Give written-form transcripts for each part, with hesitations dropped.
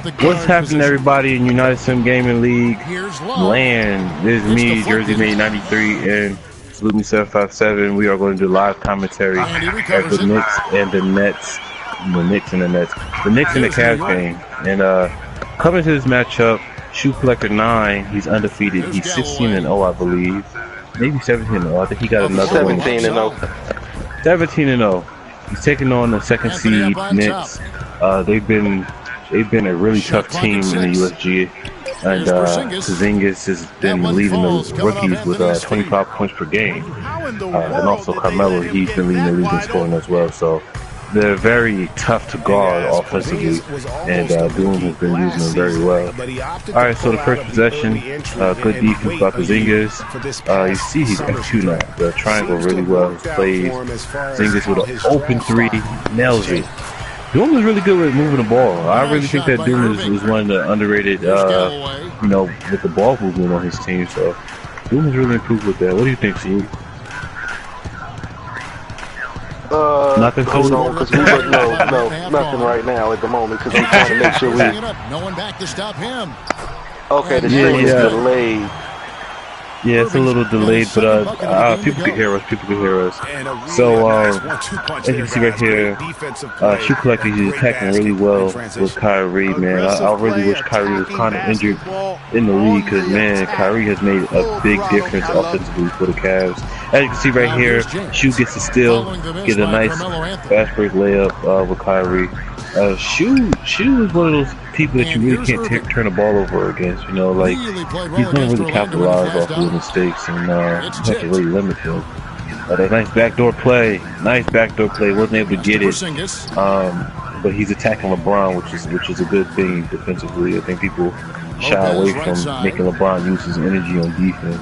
What's happening, everybody, in United Sim Gaming League land? This is me, Jerseymade93, and Saluteme757. We are going to do live commentary of the Knicks and the Nets. The Knicks and the Nets. The Knicks and the Cavs game. And coming to this matchup, Shoe Collector 9, he's undefeated. He's 16-0, I believe. Maybe 17-0. I think he got another one. 17-0. 17-0. He's taking on the second seed Knicks. They've been a really tough team in the USGL, and Porzingis has been leading the rookies with 25 points per game, and also Carmelo, he's been leading the league in scoring as well. So they're very tough to guard offensively, and Doom has been using them very well. All right, so the first possession, good defense by Porzingis. You see he's F2 now. The triangle really well plays. Porzingis with an open three, nails it. Doom is really good with moving the ball. I really think that Doom is one of the underrated, you know, with the ball movement on his team. So Doom has really improved with that. What do you think, Steve? Nothing. Hold on, because no, nothing right now at the moment, because I'm trying to make sure we. No one back to stop him. Okay, the stream is delayed. Yeah, it's a little delayed, but people can hear us. People can hear us. So as you can see right here, Shoe Collector, he's attacking really well with Kyrie. Man, I really wish Kyrie was kind of injured in the league, because man, Kyrie has made a big difference offensively for the Cavs. As you can see right here, Shoe gets a steal, get a nice fast break layup with Kyrie. Shoe is one of those people that you really can't turn the ball over against. You know, like he's gonna really capitalize off of his mistakes, and you have to really limit him. That nice backdoor play, wasn't able to get it. But he's attacking LeBron, which is a good thing defensively. I think people shy away from making LeBron use his energy on defense.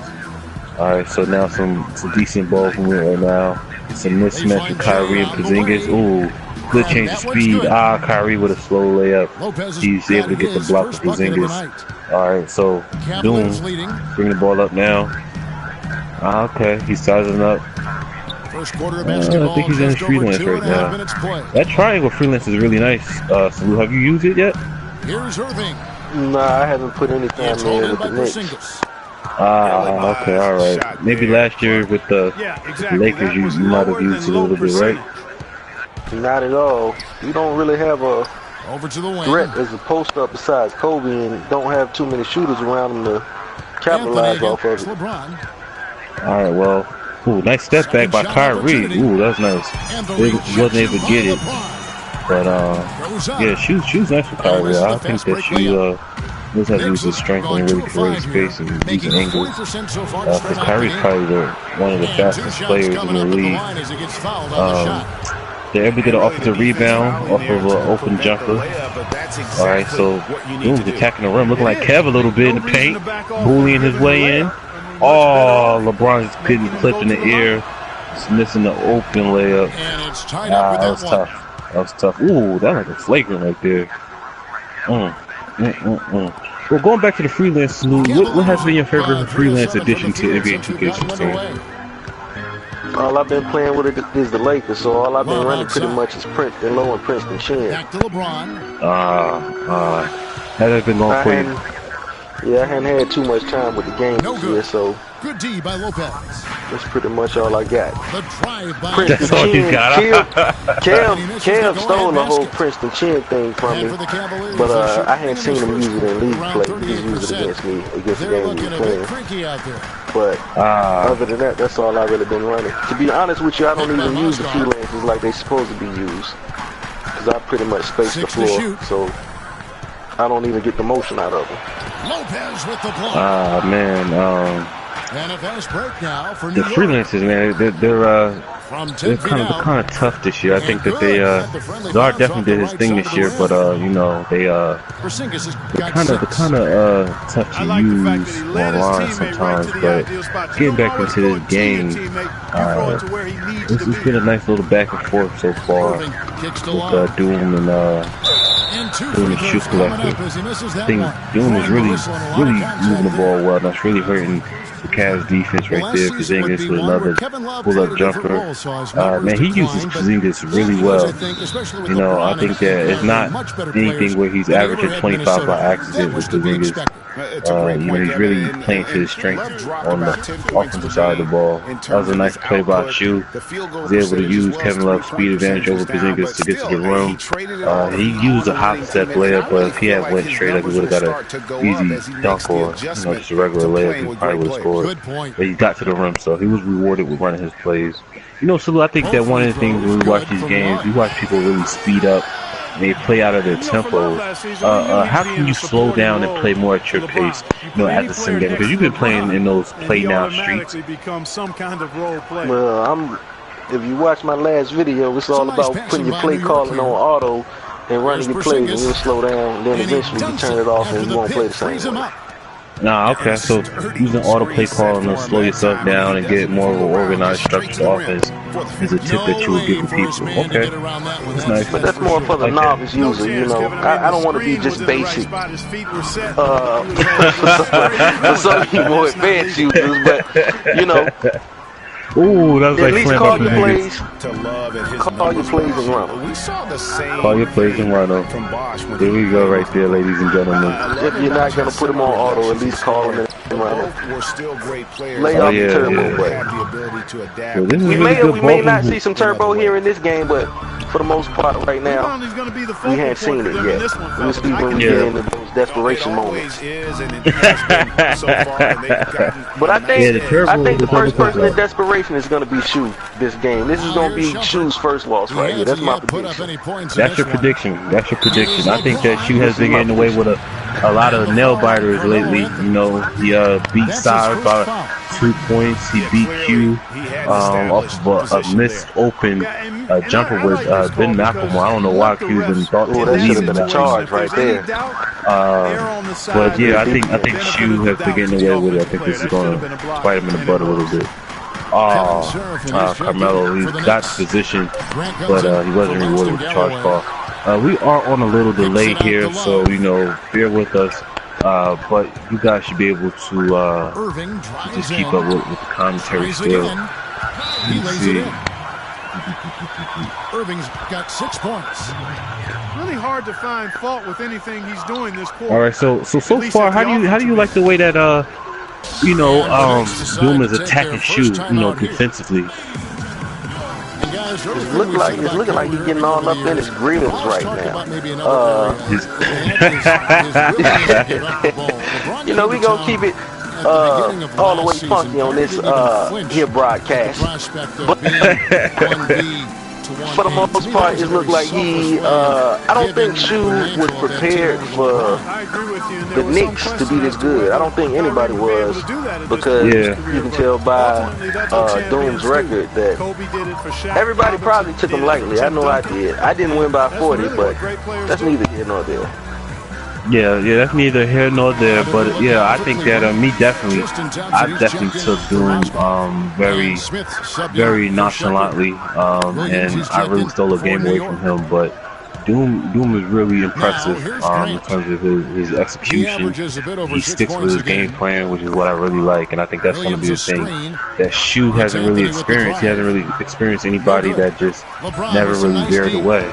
All right, so now some decent ball movement right now. It's a mismatch with Kyrie and Porzingis. Ooh. Good change of speed. Kyrie with a slow layup. He's able to get the block for Porzingis. Alright, so Doom bring the ball up now. Okay, he's sizing up. I think he's in his freelance right now. That triangle freelance is really nice. Salu, have you used it yet? Nah, I haven't put any time in with the Knicks. Okay, alright. Maybe last year with the Lakers you might have used it a little bit, right? Not at all. You don't really have a threat as a post-up besides Kobe, and don't have too many shooters around him to capitalize off of it. Alright, well, ooh, nice step back by Kyrie. Ooh, that's nice. They wasn't able to get it. But, yeah, Shoe's nice for Kyrie. I think that Shoe knows how to use his strength and really create space and use an angle. Because Kyrie's probably one of the fastest players in the league. They're able to get an offensive rebound off of an open jumper. Alright, so Doom's attacking the rim, looking like Kev a little bit in the paint, bullying his way in. Oh, LeBron's getting clipped in the air, just missing the open layup. That was tough. That was tough. Ooh, that's like a flagrant right there. Well, going back to the freelance, what has been your favorite freelance addition to NBA 2K16? All I've been playing with it is the Lakers, so all I've been running pretty much is Low and Princeton Chin. Back to LeBron. That has been long for you. Yeah, I hadn't had too much time with the game this year, so good D by Lopez. That's pretty much all I got. The drive by That's all you got. Cam stole the whole Princeton Chin thing from me, but I hadn't seen him use it in league play. He used it against me, against the game he was playing. But other than that, that's all I've really been running. To be honest with you, I don't even use the freelancers like they're supposed to be used, because I pretty much space the floor, so I don't even get the motion out of them. Lopez with the block. Man, and a fast break now for the freelancers, man, they're kind of tough this year. I think that Zard definitely did his thing this year, but you know, they're kind of tough to use online sometimes. But getting back into this game, it's been a nice little back and forth so far with Doom and Doom and Shoe Collector. I think Doom is really moving the ball well, and that's really hurting the Cavs defense right there. Porzingis with another pull-up jumper. Man, he uses Porzingis really well. You know, I think that it's not anything where he's averaging 25 by accident with Porzingis. You know, he's really playing to his strength on the offensive side of the ball. That was a nice play by Shu. He was able to use Kevin Love's speed advantage over Porzingis to get to the rim. He used a hop step layup, but if he had went straight up, he would have got an easy dunk or just a regular layup. He probably would have scored. But he got to the rim, so he was rewarded with running his plays. You know, Salu, I think that one of the things when we watch these games, you watch people really speed up. They play out of their tempo. How can you slow down and play more at your pace, you know, at the sim game? Because you've been playing in those play now streets. Well, if you watch my last video, it's all about putting your play calling on auto and running your plays, and you'll slow down, and then eventually you turn it off and you won't play the same way. Nah, okay, so using auto play calling to slow yourself down and get more of an organized, structured offense is a tip that you would give to people. Okay, that's nice. But that's more for the novice user, you know. I don't want to be just basic for some of you more advanced users, but, you know. Ooh, that was at like least call your plays. Call your plays and run. Call your plays and run them. There we go, right there, ladies and gentlemen. If you're not gonna put them on auto, at least call them and run them. Lay off the turbo, but we may not see some turbo here in this game, but for the most part, right now, we haven't seen it yet. We'll see when we get into those desperation moments. But I think the first person in desperation is going to be Shu this game. This is going to be Shu's first loss right here. That's my prediction. That's your prediction. That's your prediction. I think that Shu has been getting away with a lot of nail biters lately. You know, he beat Side by 2 points. He beat Q off of a missed open jumper with Ben McElmore. I don't know why Q's been thought to that should have been that a charge right there. But yeah, I think Shu has been getting away with it. I think this is going to bite him in the butt a little bit. Carmelo, he got the position, but he wasn't rewarded with the charge call. We are on a little delay here, so, you know, bear with us. But you guys should be able to just keep up with the commentary still. Let's see. Irving's got 6 points. Really hard to find fault with anything he's doing this quarter. All right, so far, how do you like the way that you know, Doom is attacking Shu, you know, defensively? It's looking like he's getting all up in his grills right now. You know, we gonna keep it all the way funky on this here broadcast. But for the most part, it looked like he, I don't think Shu was prepared for the Knicks to be this good. I don't think anybody was, because you can tell by Doom's record that everybody probably took him lightly. I know I did. I didn't win by 40, but that's neither here nor there. Yeah, that's neither here nor there, but yeah, I think that I definitely took Doom very nonchalantly, and I really stole a game away from him. But Doom is really impressive in terms of his execution. He sticks with his game plan, which is what I really like, and I think that's going to be the thing that Shu hasn't really experienced. He hasn't really experienced anybody that just never really veered away.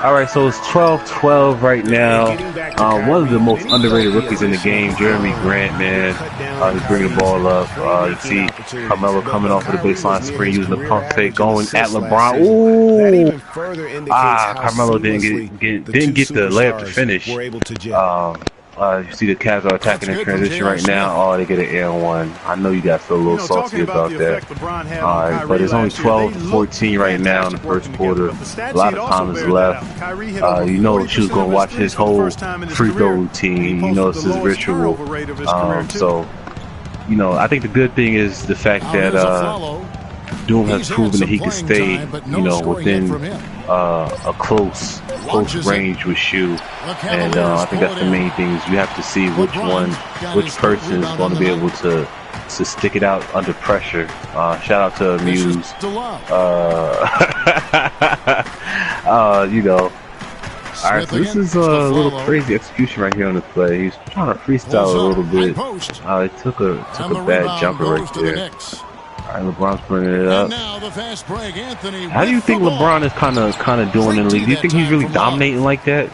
All right, so it's 12-12 right now. One of the most underrated rookies in the game, Jeremy Grant, man. He's bringing the ball up. You see Carmelo coming off of the baseline screen, using the pump fake, going at LeBron. Ooh! Carmelo didn't get the layup to finish. You see the Cavs are attacking in transition right now. Oh, they get an air one. I know you guys feel a little salty about that. Alright, but it's only 12-14 right now in the first quarter. A lot of time is left. You know Shu's going to watch his whole free throw routine. You know it's his ritual. So, you know, I think the good thing is the fact that Doom has proven that he can stay, you know, within a close range with Shu, and I think that's the main thing. Is you have to see which person is going to be able to stick it out under pressure. Shout out to Muse. You know. All Alright, so this is a little crazy execution right here on the play. He's trying to freestyle a little bit. He took a bad jumper right there. Alright, LeBron's bringing it up. How do you think LeBron is kind of doing in the league? Do you think he's really dominating like that?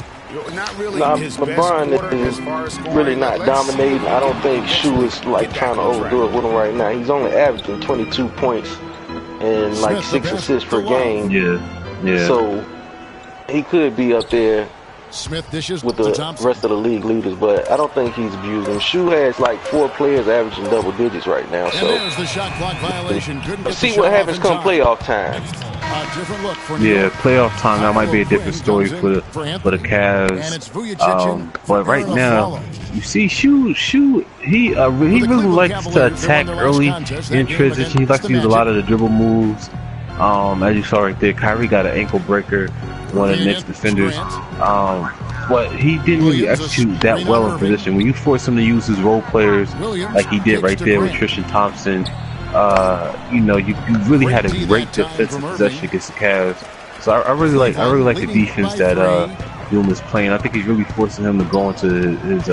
Not really. LeBron is really not dominating. I don't think Shu is like trying to overdo it with him right now. He's only averaging 22 points and like 6 assists per game. Yeah. So he could be up there with the rest of the league leaders, but I don't think he's abusing. Shu has like 4 players averaging double digits right now. So let's see what happens come playoff time. Yeah, playoff time, that might be a different story for the Cavs. But right now, you see, Shu, he really likes to attack early in transition. He likes to use a lot of the dribble moves. As you saw right there, Kyrie got an ankle breaker, one of the Knicks defenders. But he didn't really execute that well in position. When you force him to use his role players, like he did right there with Tristan Thompson, you know, you really had a great defensive possession against the Cavs. So I really like the defense that Doom is playing. I think he's really forcing him to go into his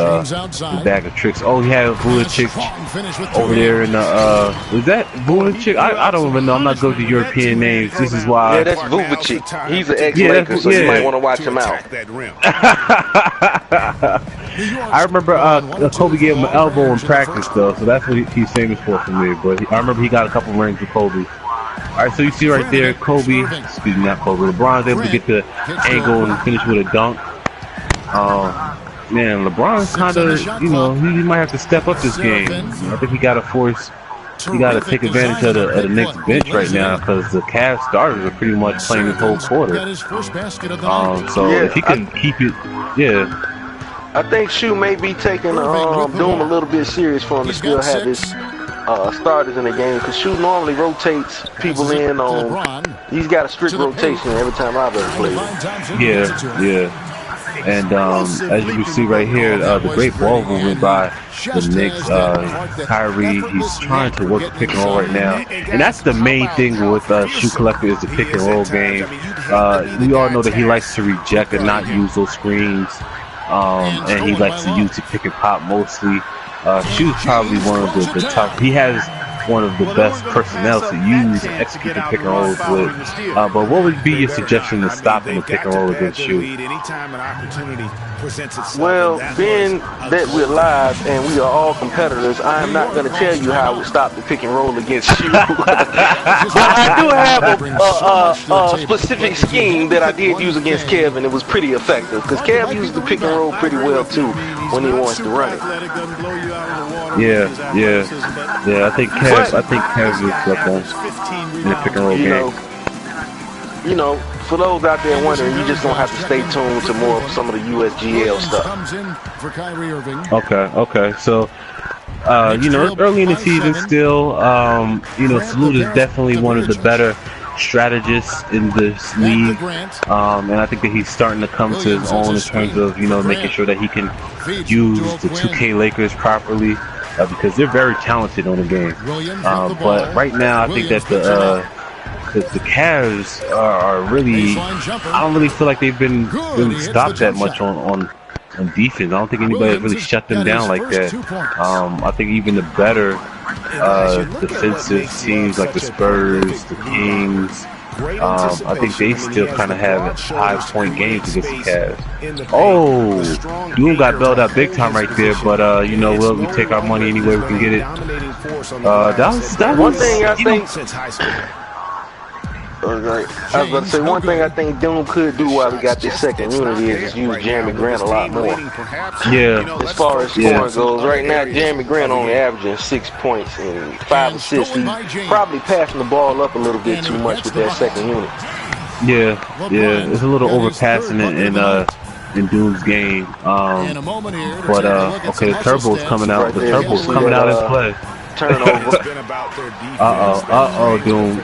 bag of tricks. Oh, he had a Vucevic over there in the is that Vucevic? I don't even know. I'm not good with European names. This is why. Yeah, that's Vucevic. He's an ex-Laker, so you might want to watch him out. I remember Kobe gave him an elbow in practice though, so that's what he's famous for me. But I remember he got a couple rings with Kobe. Alright, so you see right there, LeBron's able to get the angle and finish with a dunk. Man, LeBron's kind of, you know, he might have to step up this game. I think he got to take advantage of the Knicks bench right now because the Cavs starters are pretty much playing this whole quarter. So if he can keep it, I think Shu may be taking Doom a little bit serious for him to still have his starters in the game, because Shu normally rotates people in on. He's got a strict rotation every time I've ever played. Yeah. And as you can see right here, the great ball movement by the Knicks. Kyrie, he's trying to work the pick and roll right now, and that's the main thing with Shu Collector is the pick and roll game. We all know that he likes to reject and not use those screens, and he likes to use the pick and pop mostly. Shu's probably one of the top. He has one of the best personnel to use and execute the pick and rolls with. But what would be your suggestion to stopping the pick and roll against Shu? Well, being that we're live and we are all competitors, I am not going to tell you how I would stop the pick and roll against Shu. But I do have a specific scheme that I did use against Kev, and it was pretty effective because Kev used the pick and roll pretty well too when he wants to run it. Yeah. I think Kev is up on in the pick and roll game. You know, for those out there wondering, you just gonna have to stay tuned to more of some of the USGL stuff. Okay. So, you know, it's early in the season still. You know, Salute is definitely one of the better strategist in this league, and I think that he's starting to come to his own in terms of, you know, making sure that he can use the 2K Lakers properly, because they're very talented on the game. But right now, I think that the Cavs are really, I don't really feel like they've been really stopped that much on defense. I don't think anybody really shut them down like that. I think even the better defensive teams like the Spurs, the Kings, I think they still kind of have high-point games against the Cavs. Oh, Doom got bailed out big time right there, but you know, we take our money any way we can get it. That was one thing I think. I was about to say, one thing I think Doom could do while we got this second unity is use Jeremy Grant a lot more. Yeah. As far as scoring goes, right now Jeremy Grant only averaging 6 points and 5 assists. He's probably passing the ball up a little bit too much with that second unit. Yeah. It's a little overpassing in Doom's game. But okay, the turbo's coming out. The turbo's coming out in play. Turnover. Doom.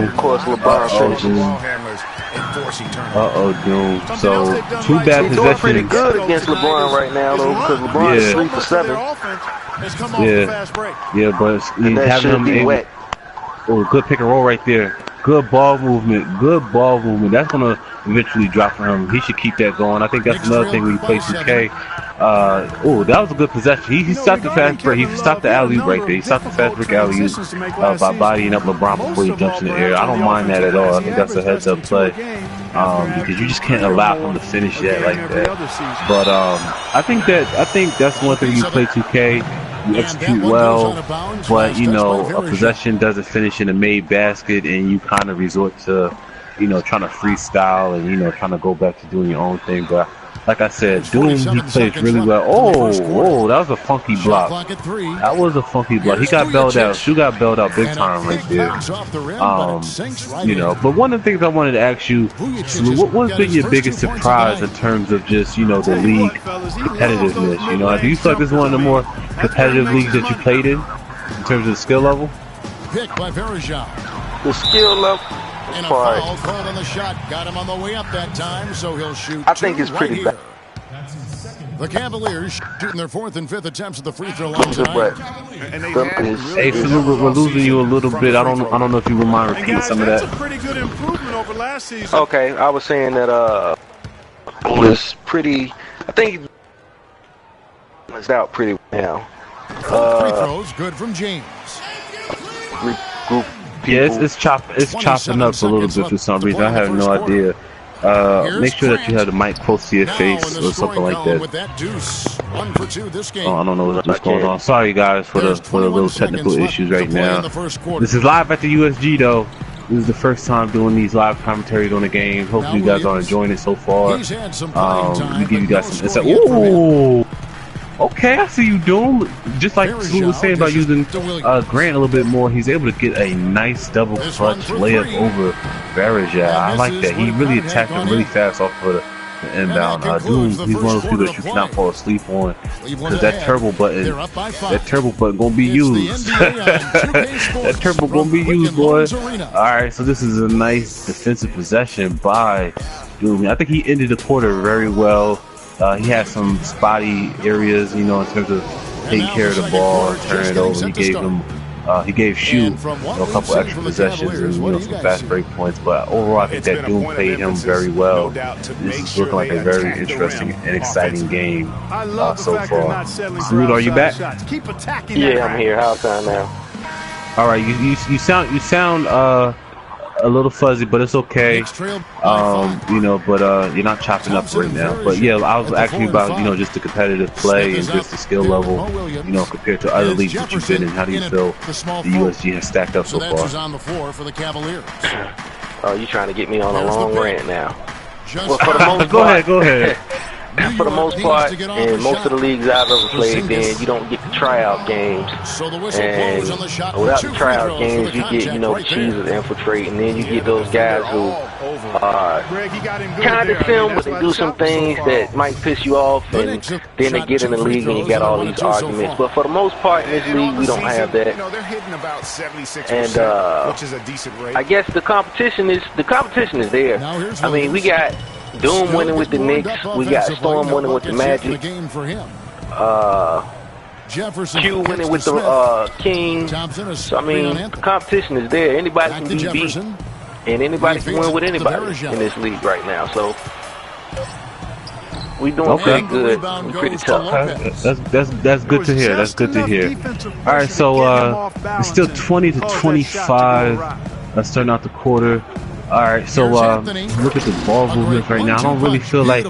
Of course, LeBron finishes. Doom. So, 2 bad possessions. He's doing pretty good against LeBron right now, though, because LeBron is 3 for 7. Yeah, but he's having him able. Oh, good pick and roll right there. Good ball movement. Good ball movement. That's gonna eventually drop for him. He should keep that going. I think that's another thing when you play 2K. Oh, that was a good possession. He stopped the fast break. He stopped the alley-oop right there. He stopped the fast break alley-oop by bodying up LeBron before he jumps in the air. I don't mind that at all. I think that's a heads-up play because you just can't allow him to finish that like that. But I think that's one thing you play 2K. You execute well, but you know a possession doesn't finish in a made basket, and you kind of resort to, you know, trying to freestyle and, you know, trying to go back to doing your own thing. But like I said, Doom, he plays really well. Oh, that was a funky block. That was a funky block. He got bailed out. Shu got bailed out big time right there. You know, but one of the things I wanted to ask you, what's been your biggest surprise in terms of just, you know, the league competitiveness? You know, do you feel like this is one of the more competitive leagues that you played in terms of the skill level? The skill level. And a foul called on the shot. Got him on the way up that time, so he'll shoot. I think it's pretty bad. The Cavaliers shooting their 4th and 5th attempts at the free throw line tonight. Hey, Salute, we're losing you a little bit. I don't know if you would mind repeating some of that. That's a pretty good improvement over last season. Okay, I was saying that was pretty. I think it's out pretty now. Free throws good from James. Group. Yeah, it's chopping up a little bit for some reason. I have no idea. Make sure that you have the mic close to your face or something like that. Oh, I don't know what's going on. Sorry guys for the little technical issues right now. This is live at the USG though. This is the first time doing these live commentaries on the game. Hopefully you guys are enjoying it so far. We give you guys some insight. Ooh. Okay, I see you, Doom. Just like Sue was saying about using Grant a little bit more, he's able to get a nice double clutch layup over Varejao. I like that. He really attacked him really fast off of the inbound. Doom, he's one of those people that you cannot fall asleep on because that turbo button gonna be used. That turbo gonna be used, boy. All right, so this is a nice defensive possession by Doom. I think he ended the quarter very well. He had some spotty areas, you know, in terms of taking care of the ball and turning it over. He gave Shu a couple extra possessions and, you know, some fast break points. But overall, I think that Doom played him very well. This is looking like a very interesting and exciting game so far. Salute, are you back? Yeah, I'm here. How's that now? All right, you sound a little fuzzy, but it's okay. You know, but you're not chopping up right now. But yeah, I was asking about, you know, just the competitive play and just the skill level, you know, compared to other leagues that you've been in. How do you feel the USG has stacked up so far? Oh, you trying to get me on a long rant now? Well, for the most part, go ahead. For the most part, in most of the leagues I've ever played in, you don't get the tryout games. And without the tryout games, you get, you know, the cheesers infiltrate, and then you get those guys who kind of film, but they do some things that might piss you off, and then they get in the league and you got all these arguments. But for the most part in this league, we don't have that. And I guess the competition is there. I mean, we got Doom winning with the Knicks. We got Storm winning with the Magic. Q winning with the Kings. So, I mean, the competition is there. Anybody can be beat. And anybody can win with anybody in this league right now. So, we doing pretty good. We pretty tough. That's good to hear. That's good to hear. All right, so it's still 20-25. Starting out the quarter. Alright, so look at the ball movement right now. I don't really feel like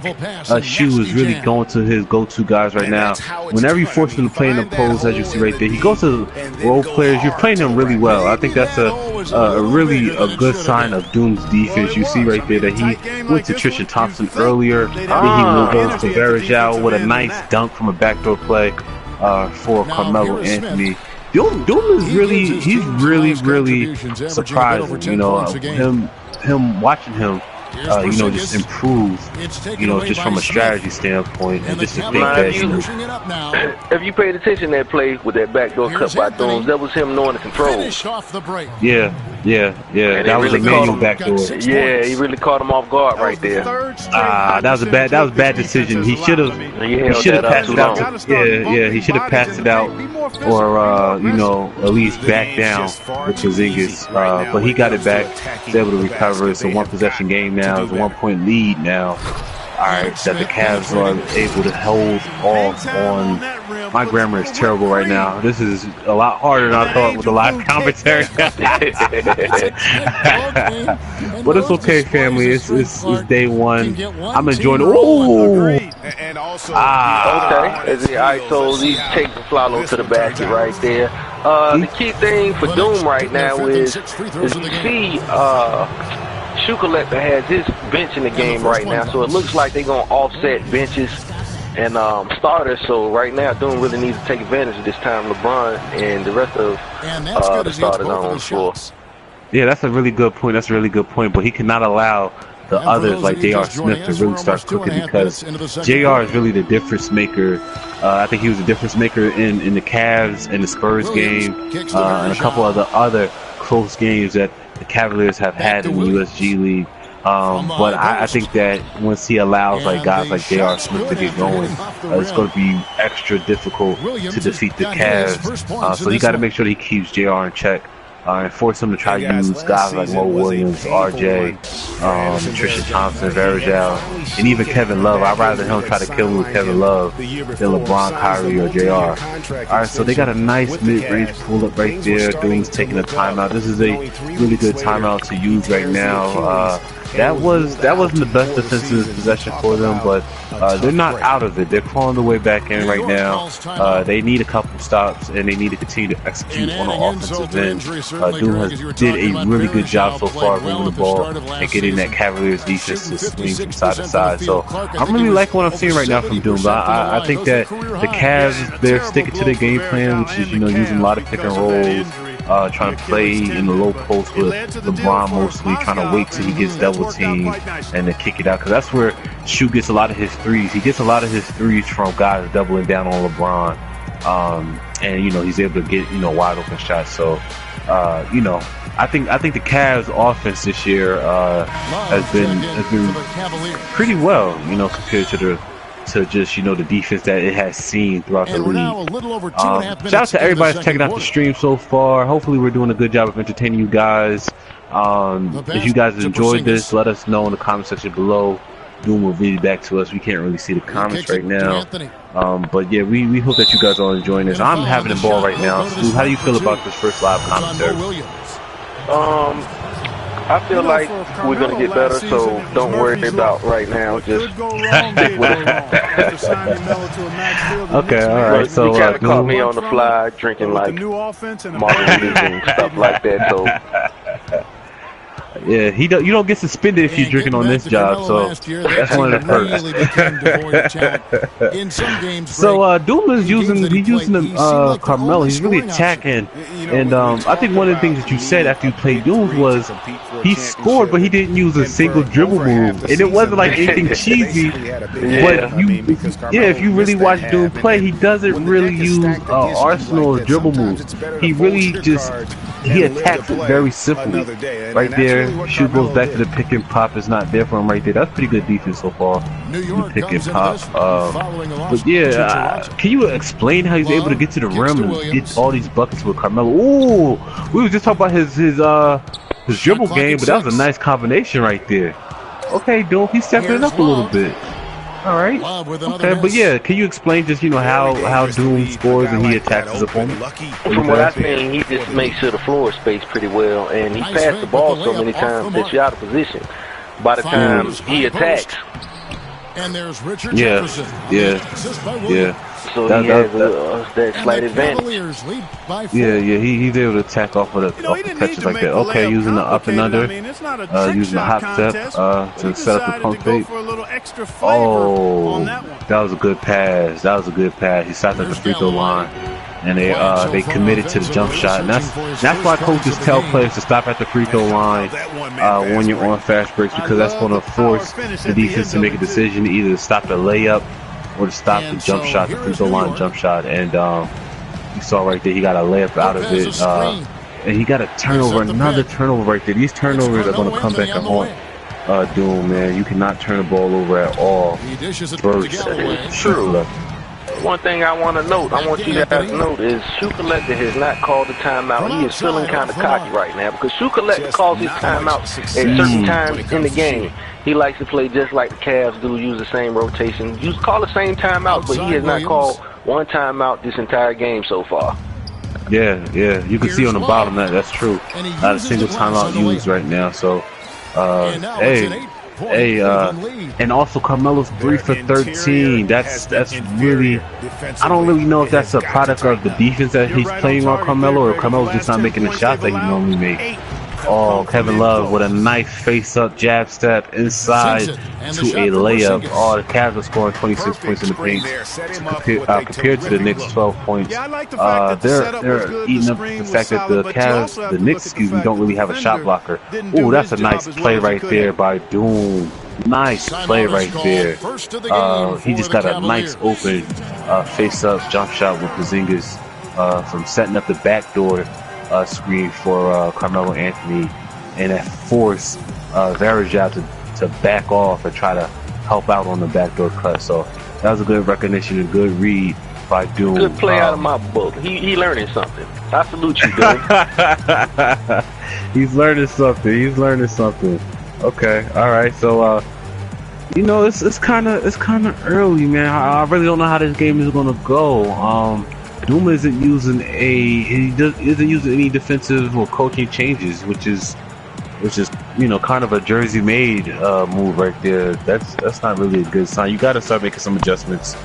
Shu is really going to his go-to guys right now. Whenever you force him to play in the pose, as you see right there, he goes to role players. You're playing him really well. I think that's a really good sign of Doom's defense. You see right there that he went to Tristan Thompson earlier. Then he goes to Varejao with a nice dunk from a backdoor play for Carmelo Anthony. Doom is really surprising. You know, him watching him, you know, just improve, you know, just from a strategy standpoint, and just to think that, you know, if you paid attention to that play with that backdoor cut by Doom, that was him knowing the controls. Yeah, Yeah, and that was really a manual backdoor. Yeah, he really caught him off guard right there. That was a bad decision. He should have passed it out. Yeah, he should have passed it out, or you know, at least back down with Porzingis. But he got it back. He's able to recover. It's a 1-possession game now. It's a 1-point lead now. All right, that the Cavs are able to hold off on. My grammar is terrible right now. This is a lot harder than I thought with the live commentary. But it's okay, family. It's day one. I'm enjoying it. Ooh. Okay. Alright, so he takes the follow to the basket right there. The key thing for Doom right now is you see Shoe Collector has his bench in the game right now, so it looks like they're gonna offset benches and starters. So right now, Doom really needs to take advantage of this time. LeBron and the rest of the starters on the floor. Yeah, that's a really good point. That's a really good point. But he cannot allow the others like J.R. Smith to really start cooking, because J.R. is really the difference maker. I think he was a difference maker in the Cavs and the Spurs game, and a couple of the other close games that the Cavaliers have had in the USG League. But I think that once he allows like guys like J.R. Smith to get going, it's going to be extra difficult to defeat the Cavs. So you got to make sure that he keeps J.R. in check. And force him to try to use guys like Mo Williams, RJ, Trisha Thompson, Varejao, and even Kevin Love. I'd rather him try to kill me with Kevin Love than LeBron, Kyrie, or JR. Alright, so they got a nice mid-range pull-up right there. Doom's taking a timeout. This is a really good timeout to use right now. That wasn't the best defensive possession for them, but they're not out of it. They're clawing their way back in right now. They need a couple stops, and they need to continue to execute on the offensive end. Doom did a really good job so far moving the ball and getting that Cavaliers defense to swing from side to side. So I'm really liking what I'm seeing right now from Doom. But I think that the Cavs, they're sticking to their game plan, which is, you know, using a lot of pick and rolls. Trying to play in the low post with LeBron mostly, trying to wait till he gets double teamed and then kick it out, because that's where Shoe gets a lot of his threes. He gets a lot of his threes from guys doubling down on LeBron, and you know, he's able to get, you know, wide open shots. So you know, I think the Cavs offense this year has been pretty well, you know, compared to just, you know, the defense that it has seen throughout the league. Shout out to everybody that's checking out the stream so far. Hopefully we're doing a good job of entertaining you guys. If you guys enjoyed this, let us know in the comment section below. Doom will read it back to us. We can't really see the comments right now. But yeah, we hope that you guys are enjoying this. I'm having a ball right now. Stu, how do you feel about this first live commentary? I feel like we're going to get better, so don't worry about right now. Just stick with it. Okay, alright. So you kind of caught me on the fly drinking like margaritas and stuff like that. So yeah, you don't get suspended if you're drinking on this job, so that's one of the perks. So Doom is using Carmelo. He's really attacking, and I think one of the things that you said after you played Doom was he scored, but he didn't use a single dribble move, and it wasn't like anything cheesy. But if you really watch Doom play, he doesn't really use arsenal or dribble moves. He really just attacks it very simply. Right there, Shoe goes back to the pick and pop. Is not there for him right there. That's pretty good defense so far. The pick and pop. But yeah, can you explain how he's able to get to the rim and get all these buckets with Carmelo? Ooh, we were just talking about his dribble game, but that was a nice combination right there. Okay, Doom, he's stepping it up a little bit. All right. Okay, but yeah, can you explain just, you know, how Doom scores and he attacks his opponent? From what I've seen, he just makes sure the floor is spaced pretty well, and he passed the ball so many times that you're out of position by the time he attacks. And there's Richard Jefferson. Yeah. So he has that slight advantage. Yeah, he's able to attack off of the catches like that. Okay, using the up and under, using the hop step to set up the pump fake. Oh, that was a good pass. He stopped at the free throw line, and they committed to the jump shot. And that's why coaches tell players to stop at the free throw line when you're on fast breaks, because that's going to force the defense to make a decision to either stop the layup or to stop the jump shot, the free throw line jump shot. And you saw right there, he got a layup out of it. And he got a turnover, another turnover right there. These turnovers are going to come back and haunt Doom, man. You cannot turn the ball over at all. True. One thing I want to note, I want you guys to note, is Shoe Collector has not called a timeout. He is feeling kind of cocky right now because Shoe Collector calls his timeout at certain times in the game. He likes to play just like the Cavs do, use the same rotation. You call the same timeout, but he has not called one timeout this entire game so far. Yeah, you can see on the bottom that's true. Not a single timeout used right now. So, and also Carmelo's 3 for 13. That's really. I don't really know if that's a product of the defense that he's playing on Carmelo, or Carmelo's just not making the shots that he normally makes. Oh, Kevin Love with a nice face-up jab step inside to a layup. Oh, the Cavs are scoring 26 points in the paint compared to the Knicks' 12 points. They're eating up the fact that the Knicks, don't really have a shot blocker. Oh, that's a nice play right there by Doom. Nice play right there. He just got a nice open face-up jump shot with Porzingis from setting up the backdoor screen for Carmelo Anthony, and that forced Varejao to back off and try to help out on the backdoor cut. So that was a good recognition, a good read by Doom. Good play out of my book. He learning something. I salute you, Doom. He's learning something. Okay, all right. So it's kind of early, man. I really don't know how this game is gonna go. Doom isn't using any defensive or coaching changes, which is kind of a Jersey-made move right there. That's not really a good sign. You got to start making some adjustments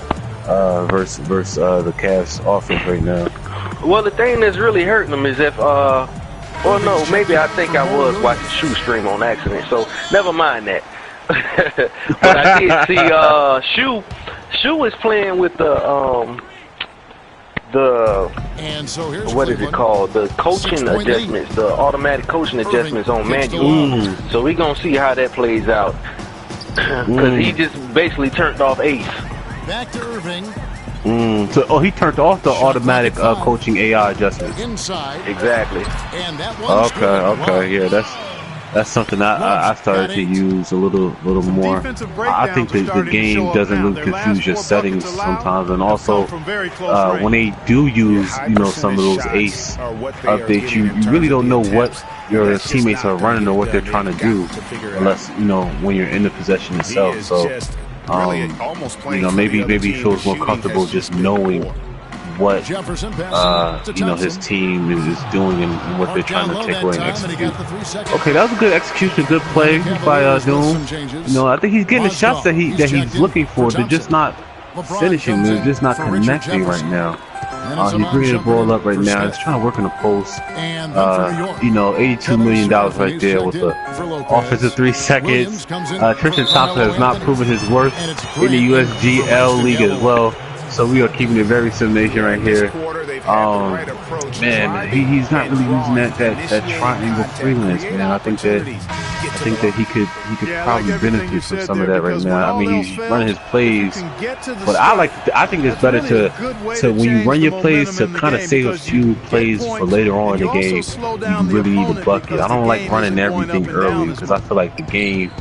versus the Cavs offense right now. Well, the thing that's really hurting them is if maybe I think I was watching Shoe stream on accident, so never mind that. But I did see Shoe is playing with the what is it called? The coaching adjustments, the automatic coaching adjustments on manual. So we're gonna see how that plays out. Because he just basically turned off Ace. Back to Irving. So he turned off the automatic coaching AI adjustments. Exactly. Okay, yeah, that's something I started to use a little more. I think that the game doesn't really confuse your settings sometimes, and also when they do use some of those ace updates, you really don't know what your teammates are running or what they're trying to do unless when you're in the possession itself. So maybe he feels more comfortable just knowing what his team is doing and what they're trying to take away and execute. Okay, that was a good execution, good play by Doom. I think he's getting the shots that he's looking for. They're just not finishing. They're just not connecting right now. He's bringing the ball up right now. He's trying to work in the post. $82 million right there with the offensive 3 seconds. Tristan Thompson has not proven his worth in the USGL league as well. So we are keeping it very simulation right here. Man, he's not really using that triangle freelance, man. I think that he could probably benefit from some of that right now. I mean, he's running his plays, but I think it's better to when you run your plays to kind of save a few plays for later on in the game. You really need a bucket. I don't like running everything early because I feel like the game,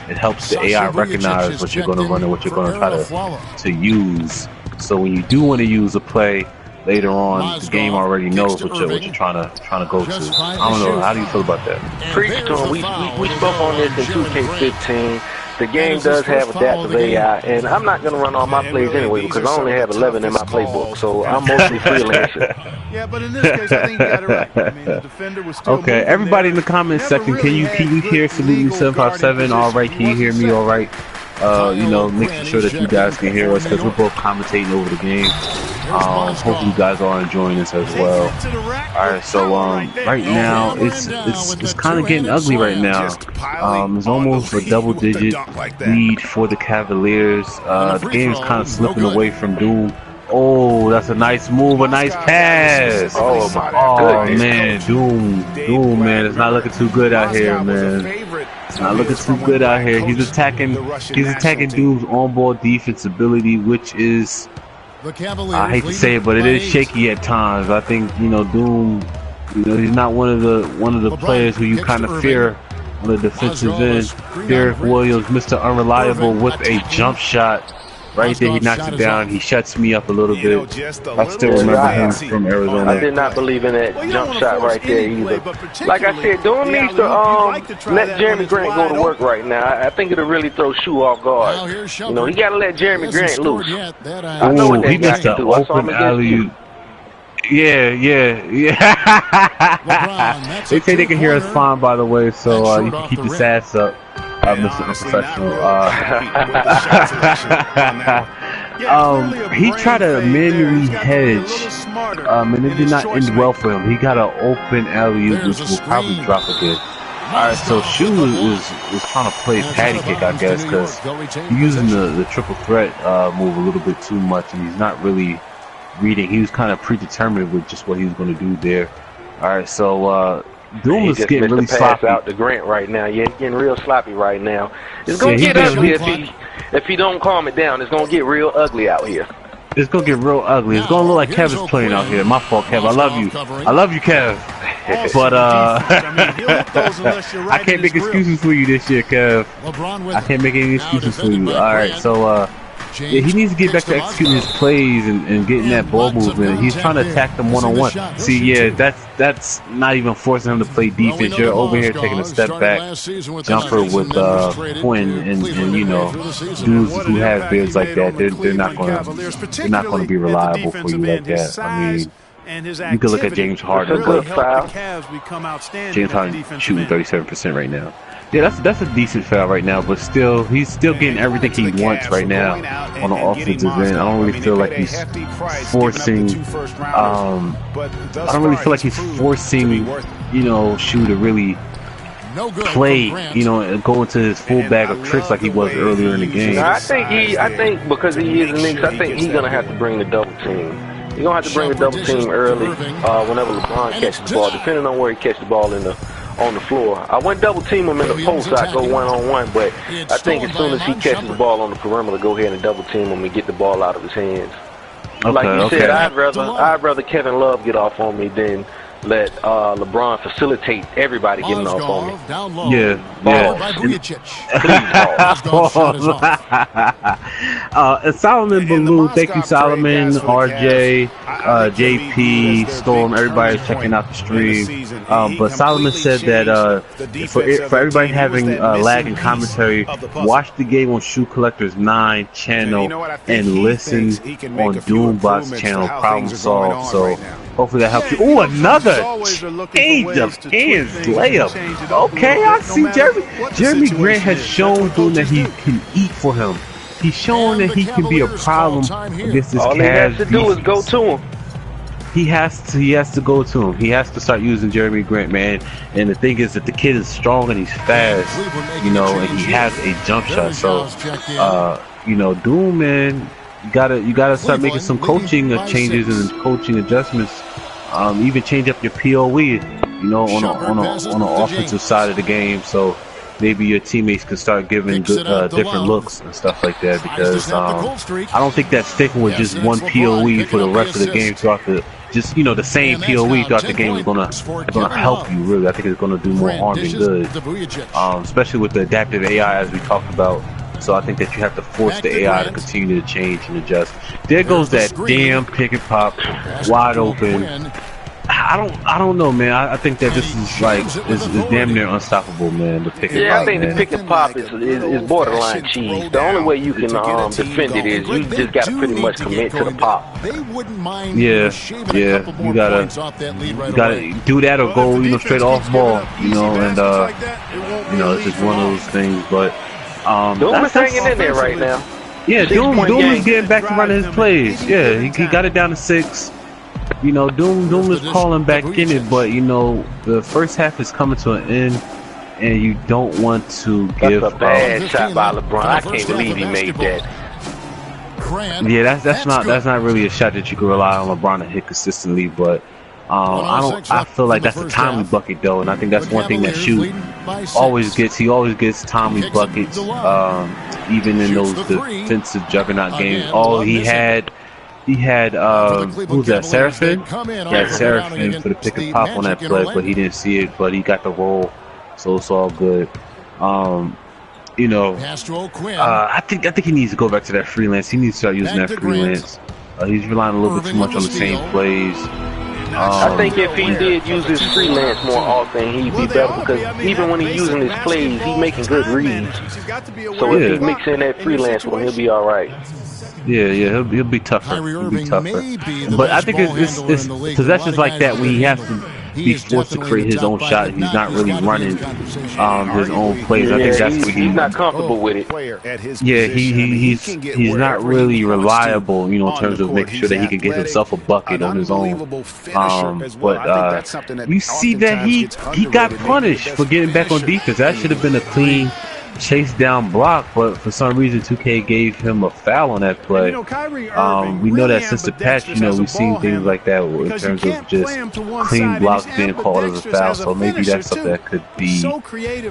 it helps the AI recognize what you're going to run and what you're going to try to use. So when you do want to use a play later on, the game already knows what you're trying to go to. I don't know. How do you feel about that? Preach to him. We spoke on this in 2K15. The game does have adaptive AI, and I'm not going to run all my plays anyway because I only have 11 in my playbook, so I'm mostly freelancing. Yeah, but in this case, I think you got it right. I mean, the defender was still okay, everybody in the comments section, can you hear Saluteme757? All right, can you hear me? All right. Making sure that you guys can hear us because we're both commentating over the game. Hopefully you guys are enjoying this as well. Alright, so right now it's kind of getting ugly right now. It's almost a double-digit lead for the Cavaliers. The game is kind of slipping away from Doom. Oh, that's a nice move, a nice pass. Oh my goodness. Man, Doom, man, it's not looking too good out here, man. It's not looking too good out here. He's attacking Doom's on-ball defense ability, which is, I hate to say it, but it is shaky at times. I think Doom You know, he's not one of the players who you kind of fear on the defensive end. Derek Williams, Mr. Unreliable, with a jump shot. Right there, he knocks it down. He shuts me up a little bit. I still remember him from Arizona. I did not believe in that jump shot right there either. Like I said, Doom needs to let Jeremy Grant go to work right now. I think it'll really throw Shu off guard. You know, he got to let Jeremy Grant loose. I know what he missed the open alley-oop. Yeah. They say they can hear us fine, by the way, so you can keep your sass up. Mr. Unprofessional. He tried to manually hedge, and it did not end well for him. He got an open alley-oop, which will probably drop again. Alright, so Shu is trying to play patty kick, I guess, because he's using the triple threat move a little bit too much, and he's not really reading. He was kind of predetermined with just what he was going to do there. Alright, so Doom is getting really sloppy out to Grant right now. Yeah, getting real sloppy right now. It's gonna get ugly if he don't calm it down. It's gonna get real ugly out here. It's gonna get real ugly. It's gonna look like Kev is playing out here. My fault, Kev. I love you. I love you, Kev. But I can't make excuses for you this year, Kev. I can't make any excuses for you. All right, so yeah, he needs to get back to executing his plays and getting that ball movement. He's trying to attack them one-on-one. See, yeah, that's not even forcing him to play defense. You're over here taking a step back jumper with Quinn and you know, dudes who have beards like that. They're not gonna be reliable for you like that. I mean, you can look at James Harden, but James Harden shooting 37% right now. Yeah, that's a decent foul right now, but still, he's still getting everything he wants right now on the offensive end. I don't really feel like he's forcing. I don't really feel like he's forcing, you know, Shu to really play, you know, and go into his full bag of tricks like he was earlier in the game. I think because he is the Knicks, I think he's gonna have to bring the double team. You're gonna have to bring the double team early whenever LeBron catches the ball, depending on where he catches the ball on the floor. I wouldn't double team him in the post, I go one-on-one, but I think as soon as he catches the ball on the perimeter, go ahead and double team him and get the ball out of his hands. Okay, like you said, I'd rather Kevin Love get off on me than let LeBron facilitate everybody getting off on me. Yeah. Solomon Baloo, thank you, Solomon, RJ, JP, Storm, everybody checking out the stream. But Solomon said that for everybody having lag in commentary, watch the game on Shoe Collector's 9 channel and listen on Doombot's channel, Problem Solved. So hopefully that helps you. Oh, another change of hands layup. Okay, I see Jeremy Grant has shown Doom that he can eat for him. He's shown that he can be a problem against this Cavs. All he has to do is go to him. He has to go to him. He has to start using Jeremy Grant, man. And the thing is that the kid is strong and he's fast, you know, and he has a jump shot. So, you know, Doom, man, you gotta start making some coaching changes and coaching adjustments. Even change up your POE, you know, on the offensive side of the game. So maybe your teammates can start giving different looks and stuff like that. Because I don't think that sticking with just one POE for the rest of the game throughout the same POE throughout the game is gonna help you really. I think it's gonna do more harm than good. Especially with the adaptive AI as we talked about. So I think that you have to force the AI to continue to change and adjust. There goes that damn pick and pop, wide open. I don't know, man. I think that this is like is damn near unstoppable, man. The pick and pop. Yeah, I think the pick and pop is borderline cheese. The only way you can defend it is you just got to pretty much commit to the pop. Yeah. You gotta do that or go, you know, straight off ball, you know, and you know, it's just one of those things, but. Doom is hanging in there right now. Yeah, Doom is getting back to running his plays. Yeah, he got it down to 6. You know, Doom is calling back in it, but you know, the first half is coming to an end, and you don't want to give. That's a bad shot by LeBron. I can't believe he made that. Yeah, that's not really a shot that you can rely on LeBron to hit consistently, but. I feel like that's a timely bucket though, and I think that's one thing that Shu always gets. He always gets timely buckets, even in those defensive juggernaut games. All he had He had who's that? Seraphin? He had Seraphin for the pick and pop on that play, but he didn't see it. But he got the roll, so it's all good. You know, I think he needs to go back to that freelance. He needs to start using that freelance. He's relying a little bit too much on the same plays. I think if he did use his freelance more often, he'd be better, because even when he's using his plays, he's making good reads. So if he mixes in that freelance one, he'll be all right. Yeah, he'll be tougher. He'll be tougher. But I think it's possessions like that when he has to be forced to create his own shot. He's not really running his own plays. I think that's what he's not comfortable with it. Yeah, he's not really reliable, you know, in terms of making sure that he can get himself a bucket on his own. But you see that he got punished for getting back on defense. That should have been a clean chase down block, but for some reason 2K gave him a foul on that play. We know that since the patch, you know, we've seen things like that in terms of just clean blocks being called as a foul, so maybe that's something that could be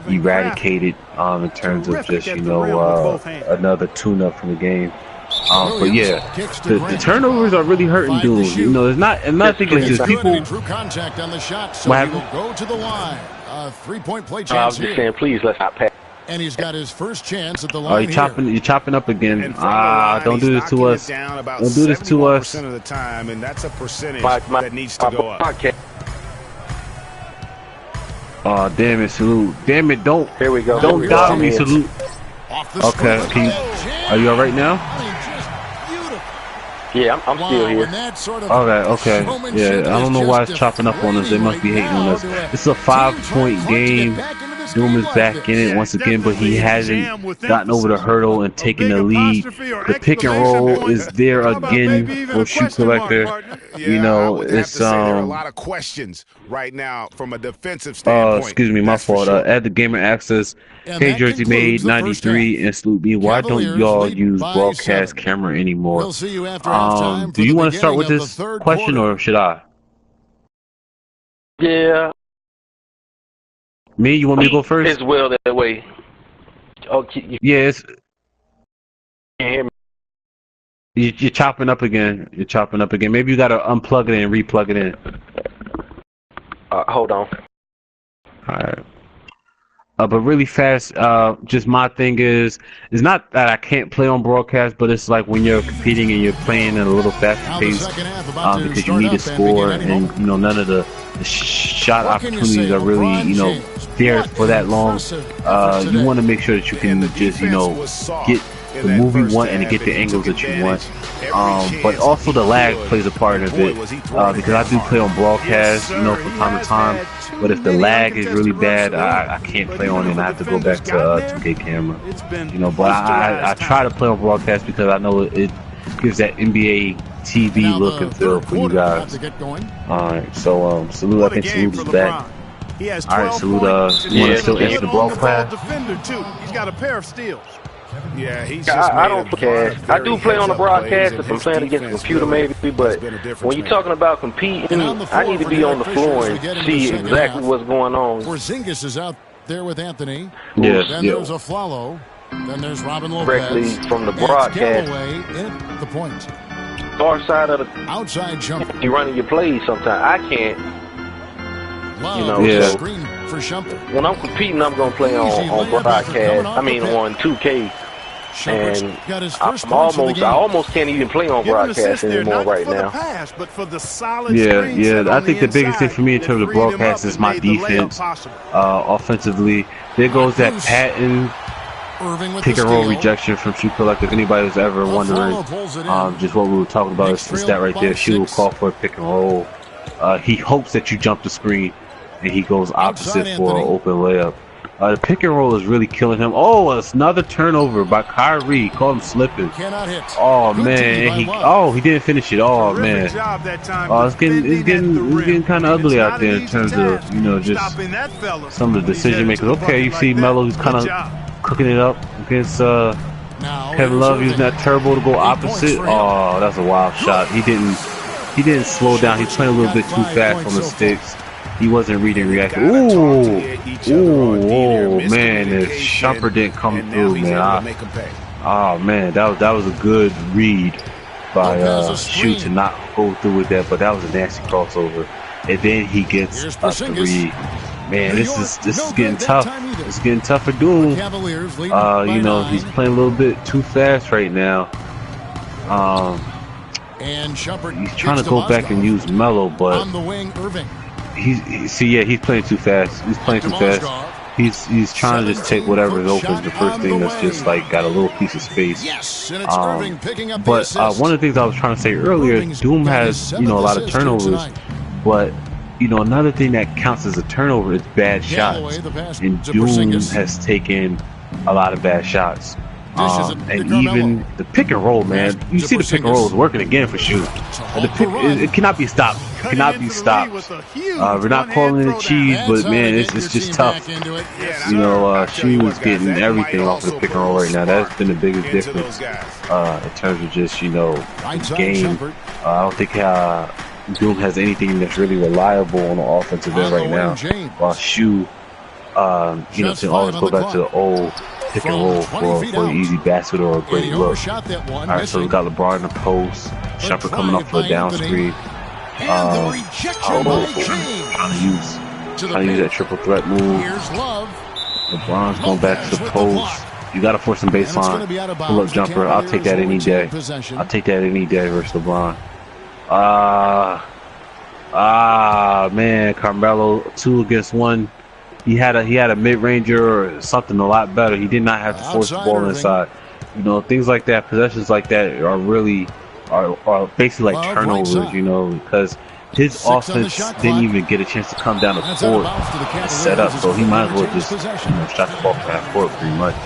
eradicated in terms of just, you know, another tune-up from the game. But yeah, the turnovers are really hurting dudes. You know, it's not, and I think it's just people. What happened? Three-point play I chance was just saying, please let's not pass. And he's got his first chance at the line. You're chopping up again. Don't do this to us. Don't do this to us. Of the time, and that's a percentage that needs to go up. Oh, damn it, Salute. Damn it, don't. Here we go. Don't doubt me, Salute. Okay, are you all right now? Yeah, I'm still here. Okay. Yeah, I don't know why it's chopping up on us. They must be hating on us. It's a 5-point game. Doom is back in it once again, but he hasn't gotten over the hurdle and taken the lead. The pick and roll is there again for Shoe Collector. You know, it's a lot of questions right now from a defensive standpoint. Excuse me, my fault. Add the gamer access. Hey, Jerseymade93 and Salute Me. Why don't y'all use broadcast camera anymore? Do you want to start with this question, or should I? Yeah. Me? You want me to go first? As well that way. Okay. Yes. Can't hear me. You're chopping up again. Maybe you gotta unplug it and replug it in. Hold on. Alright. But really fast, just my thing is, it's not that I can't play on broadcast, but it's like when you're competing and you're playing at a little faster pace, because you need to score, and you know, none of the shot opportunities are really, you know, there for that long. You want to make sure that you can just, you know, get the move you want and to get the angles that you want. But also the lag plays a part of it, because I do play on broadcast, you know, from time to time. But if the lag is really bad, I can't play on it, and I have to go back to 2K camera. You know, but I try to play on broadcast because I know it gives that NBA TV look and feel for you guys. Alright, so Salute, I think Salute is back. Alright, Salute, you want to still answer the broadcast? He's got a pair of steals. Yeah, I don't play. I do play on the broadcast if I'm playing against a computer, maybe. But when you're talking about competing, I need to be on the floor and see exactly what's going on. Porzingis is out there with Anthony. Yes, then there's Aflalo. Then there's Robin Lopez. Directly from the broadcast. In the point. Far side of the outside jumper. You're running your plays sometimes. I can't. Love, you know, screen for Shumpert. When I'm competing, I'm gonna play on broadcast. I mean, on 2K. And I almost can't even play on broadcast anymore right now. Yeah. I think the biggest thing for me in terms of broadcast is my defense. Offensively, there goes that patent pick and roll rejection from Shoe Collector. If anybody was ever wondering, just what we were talking about is that right there. Shoe will call for a pick and roll. He hopes that you jump the screen, and he goes opposite for an open layup. The pick and roll is really killing him. Oh, it's another turnover by Kyrie. Caught him slipping. Oh man, he didn't finish it. Oh man. Oh, it's getting kind of ugly out there in terms of, you know, just some of the decision makers. Okay, you see Melo, who's kind of cooking it up against Kevin Love using that turbo to go opposite. Oh, that's a wild shot. He didn't slow down. He's playing a little bit too fast on the sticks. He wasn't reading reaction. Ooh, man, if Shumpert didn't come through, man. Oh man, that was a good read. by Shu to not go through with that, but that was a nasty crossover. And then he gets a three. Man, this is getting tough. It's getting tough for Doom. You know, he's playing a little bit too fast right now. He's trying to go back and use Mello, but he's playing too fast. He's playing too fast. He's trying to just take whatever is open. The first thing that's just like got a little piece of space. But one of the things I was trying to say earlier, Doom has, you know, a lot of turnovers, but you know, another thing that counts as a turnover is bad shots, and Doom has taken a lot of bad shots. And even the pick and roll, man, you see the pick and roll is working again for Shu. It cannot be stopped. It cannot be stopped. We're not calling it cheese, but man, it's just tough. You know, Shu is getting everything off of the pick and roll right now. That's been the biggest difference in terms of just, you know, game. I don't think Doom has anything that's really reliable on the offensive end right now. While Shu, you know, can always go back to the old pick and roll for an easy basket or a great look. Alright, so we got LeBron in the post. Shumpert coming up for a down screen. Trying to use that triple threat move. LeBron's going back to the post. You got to force some baseline. Pull up jumper. I'll take that any day. I'll take that any day versus LeBron. Man, Carmelo 2 against 1. He had a mid-ranger or something a lot better. He did not have to force the ball inside. You know, things like that, possessions like that are really are basically like turnovers. You know, because his offense didn't even get a chance to come down the court and set up, so he might as well just, you know, shot the ball from half court pretty much.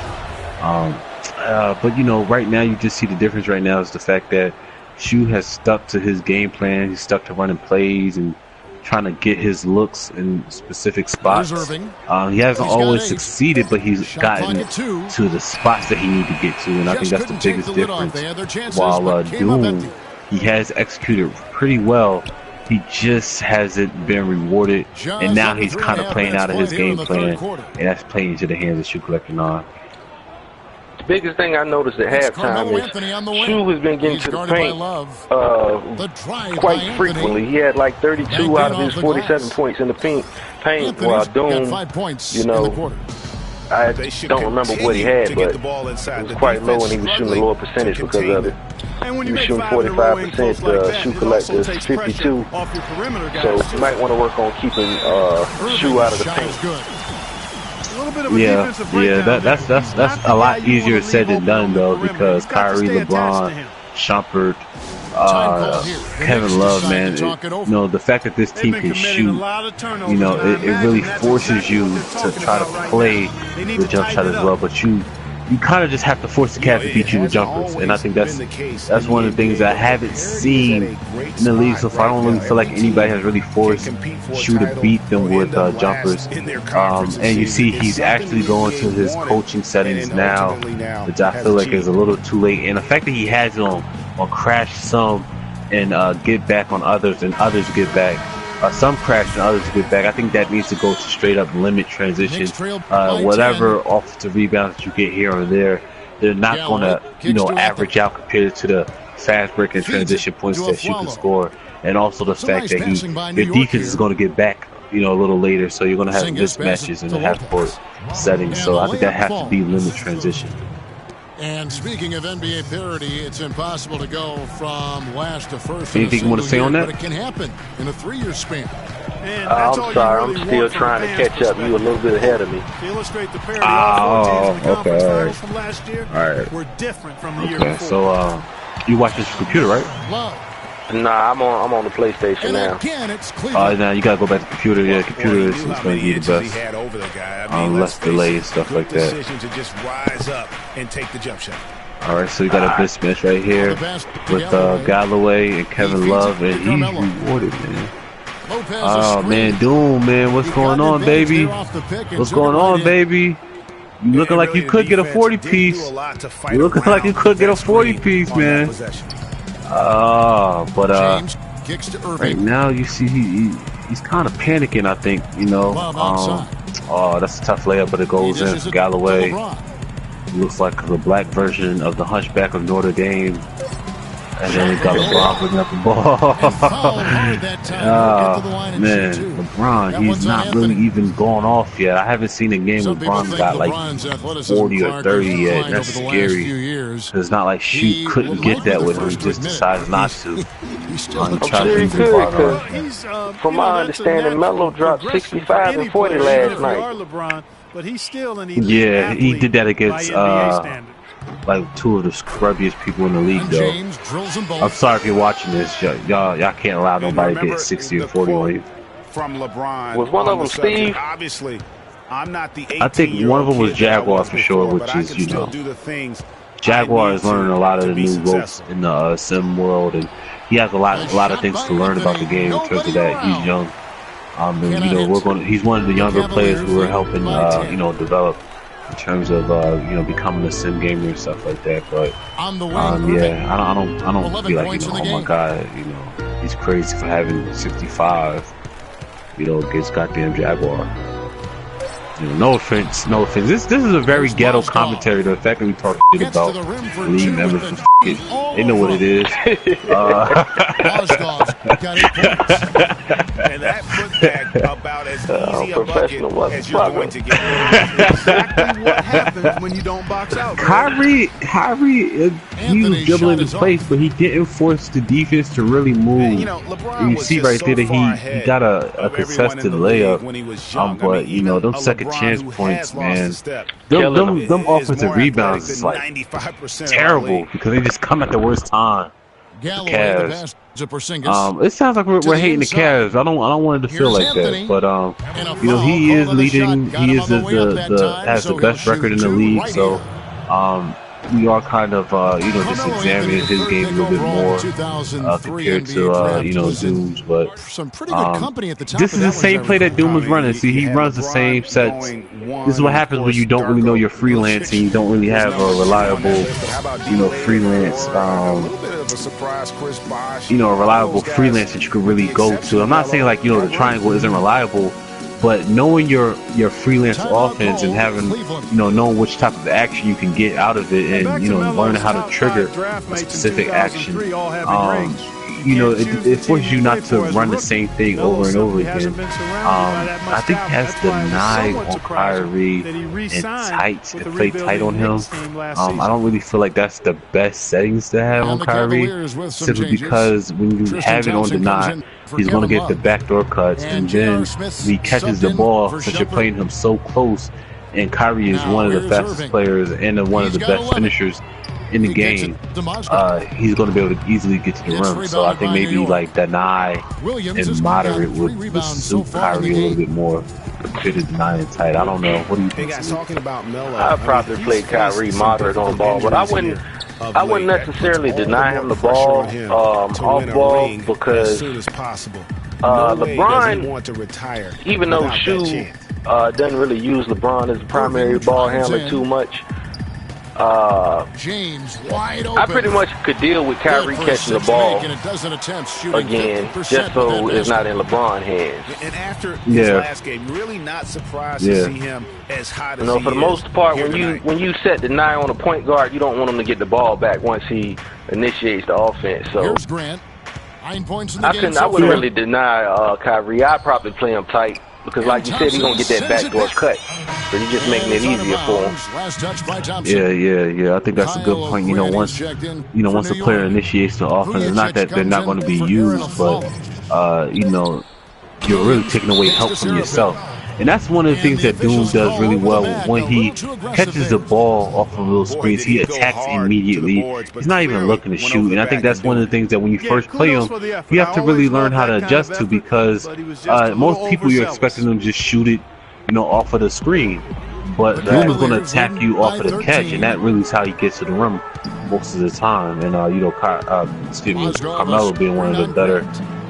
But you know, right now you just see the difference. Right now is the fact that Shu has stuck to his game plan. He's stuck to running plays and trying to get his looks in specific spots. He hasn't always succeeded, but he's gotten to the spots that he needs to get to, and I think that's the biggest difference. While Doom, he has executed pretty well, he just hasn't been rewarded, and now he's kind of playing out of his game plan, and that's playing into the hands of Shoe Collector 9. The biggest thing I noticed at halftime is Shu has been getting to the paint quite frequently. He had like 32 out of his 47 points in the paint, while Doom, you know, I don't remember what he had, but it was quite low and he was shooting a lower percentage because of it. He was shooting 45%, Shoe Collector's 52. So you might want to work on keeping Shu out of the paint. Yeah, that's a lot easier said than done though, because Kyrie, LeBron, Shumpert, Kevin Love, man, you know, the fact that this team can shoot, you know, it really forces you to try to play the jump shot as well, but you kind of just have to force the Cavs to beat you with jumpers, and I think that's one of the things I haven't seen in the league so far. I don't really feel like anybody has really forced Shu to beat them with jumpers. And you see he's actually going to his coaching settings now, which I feel like is a little too late. And the fact that he has it on crash some and get back on others, and others get back. Some crash and others get back. I think that needs to go to straight up limit transition. Whatever offensive rebounds that you get here or there, they're not going to, you know, average out compared to the fast break and transition points that you can score. And also the fact that your defense is going to get back, you know, a little later, so you're going to have mismatches in the half court settings. So I think that has to be limit transition. And speaking of NBA parity, it's impossible to go from last to first. Anything you want to say on that? But it can happen in a 3-year span. I'm sorry, I'm still trying to catch up. You a little bit ahead of me. Okay. All right. We're different from the year before. So you watch this computer, right? Nah, I'm on the PlayStation now. Now you gotta go back to the computer. Yeah, computer is going to be the best. Less delay and stuff like that. All right, so you got a mismatch right here with Galloway and Kevin Love, and he's rewarded, man. Oh man, Doom, man, what's going on, baby? What's going on, baby? You looking like you could get a 40-piece. You looking like you could get a 40-piece, man. But right now you see he's kind of panicking, I think, you know. That's a tough layup, but it goes in for Galloway. Looks like the black version of the Hunchback of Notre Dame. And then we got LeBron bringing up the ball. Oh, man, LeBron, he's not really even going off yet. I haven't seen a game where LeBron got like 40 or 30 yet. That's scary. It's not like Shoot couldn't get that with him. He just decides not to. I'm sure he could, because from my understanding, Melo dropped 65 and 40 last night. Yeah, he did that against like two of the scrubbiest people in the league, though. I'm sorry if you're watching this. Y'all can't allow nobody to get 60 or 40 on you. From LeBron. Was one of them Steve? Obviously, I'm not the I think one of them was Jaguar for sure, which is, you know, Jaguar is learning a lot of the new ropes in the sim world, and he has a lot of things to learn about the game in terms of that. He's young. And, you know, he's one of the younger players who are helping, you know, develop in terms of, you know, becoming a sim gamer and stuff like that. But, yeah, I don't feel like, you know, oh my God, you know, he's crazy for having 65, you know, against goddamn Jaguar. You know, no offense. This is a very ghetto commentary. The fact that we talk shit about league members and shit, they know what it is. And that putback about as easy a bucket as you're going to get. Exactly what happens when you don't box out. Kyrie, he was dribbling his place, but he didn't force the defense to really move. You know, LeBron, you see right there that he got a contested layup. But you know, them second chance points, man. Them offensive rebounds is like terrible because they just come at the worst time. Cavs. It sounds like we're hating the Cavs. I don't want it to feel like that, but you know, he is leading. He is has the best record in the league, so we are kind of you know, just examining his game a little bit more compared to you know, Doom's. But this is the same play that Doom was running. See, he runs the same sets. This is what happens when you don't really know your freelancing. You don't really have a reliable, you know, freelance. You know, a reliable freelance that you could really go to. I'm not saying like, you know, the triangle isn't reliable, but knowing your freelance offense and having, you know, knowing which type of action you can get out of it, and, you know, learning how to trigger a specific action, you know, it forces you not to run the same thing over and over again. I think he has the knife on Kyrie and tights, to play tight on him. I don't really feel like that's the best settings to have on Kyrie, simply because when you have it on the knife, he's going to get the backdoor cuts, and then he catches the ball since you're playing him so close. And Kyrie is one of the fastest players and one of the best finishers in the game. He's going to be able to easily get to the rim. So I think maybe like deny and moderate would suit Kyrie a little bit more compared to deny and tight. I don't know. What do you think? I'd probably play Kyrie moderate on ball, but I wouldn't necessarily deny him the ball off ball, because LeBron, even though Shoe doesn't really use LeBron as a primary ball handler too much, I pretty much could deal with Kyrie catching the ball again, just so it's not in LeBron's hands. And after his last game, really not surprised to see him as hot as he is. For the most part, when you set the 9 on a point guard, you don't want him to get the ball back once he initiates the offense. So I wouldn't really deny Kyrie. I'd probably play him tight, because like you said, he's going to get that backdoor cut. So you're just making it easier for him. Yeah. I think that's a good point. You know, once a player initiates the offense, it's not that they're not going to be used, but you know, you're really taking away help from yourself. And that's one of the things that Doom does really well. When he catches the ball off of little screens, he attacks immediately. He's not even looking to shoot. And I think that's one of the things that when you first play him, you have to really learn how to adjust to, because most people, you're expecting them to just shoot it, you know, off of the screen. But Doom is going to attack you off of the catch, and that really is how he gets to the rim most of the time. And you know, Carmelo being one of the better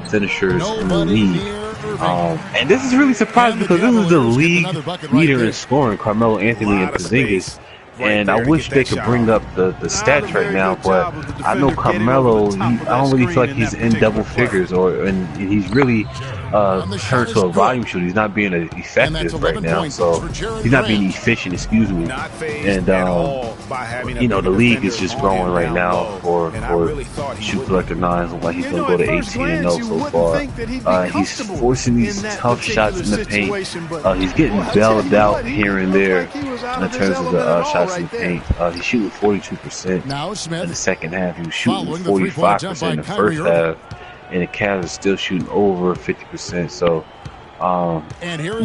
finishers in the league. And this is really surprising, because this is the league leader in scoring, Carmelo Anthony and Porzingis. And I wish they could bring up the stats right now, but I know Carmelo, I don't really feel like he's in double figures, and he's really turn to a volume shooter. He's not being effective right now, so he's not being efficient. Excuse me. And you know, the league is just growing right now for shoot collector 9s. Like he's gonna go to 18-0 so far. He's forcing these tough shots in the paint. He's getting bailed out here and there in terms of the shots in the paint. He's shooting 42% in the second half. He was shooting 45% in the first half. And the Cavs is still shooting over 50%. So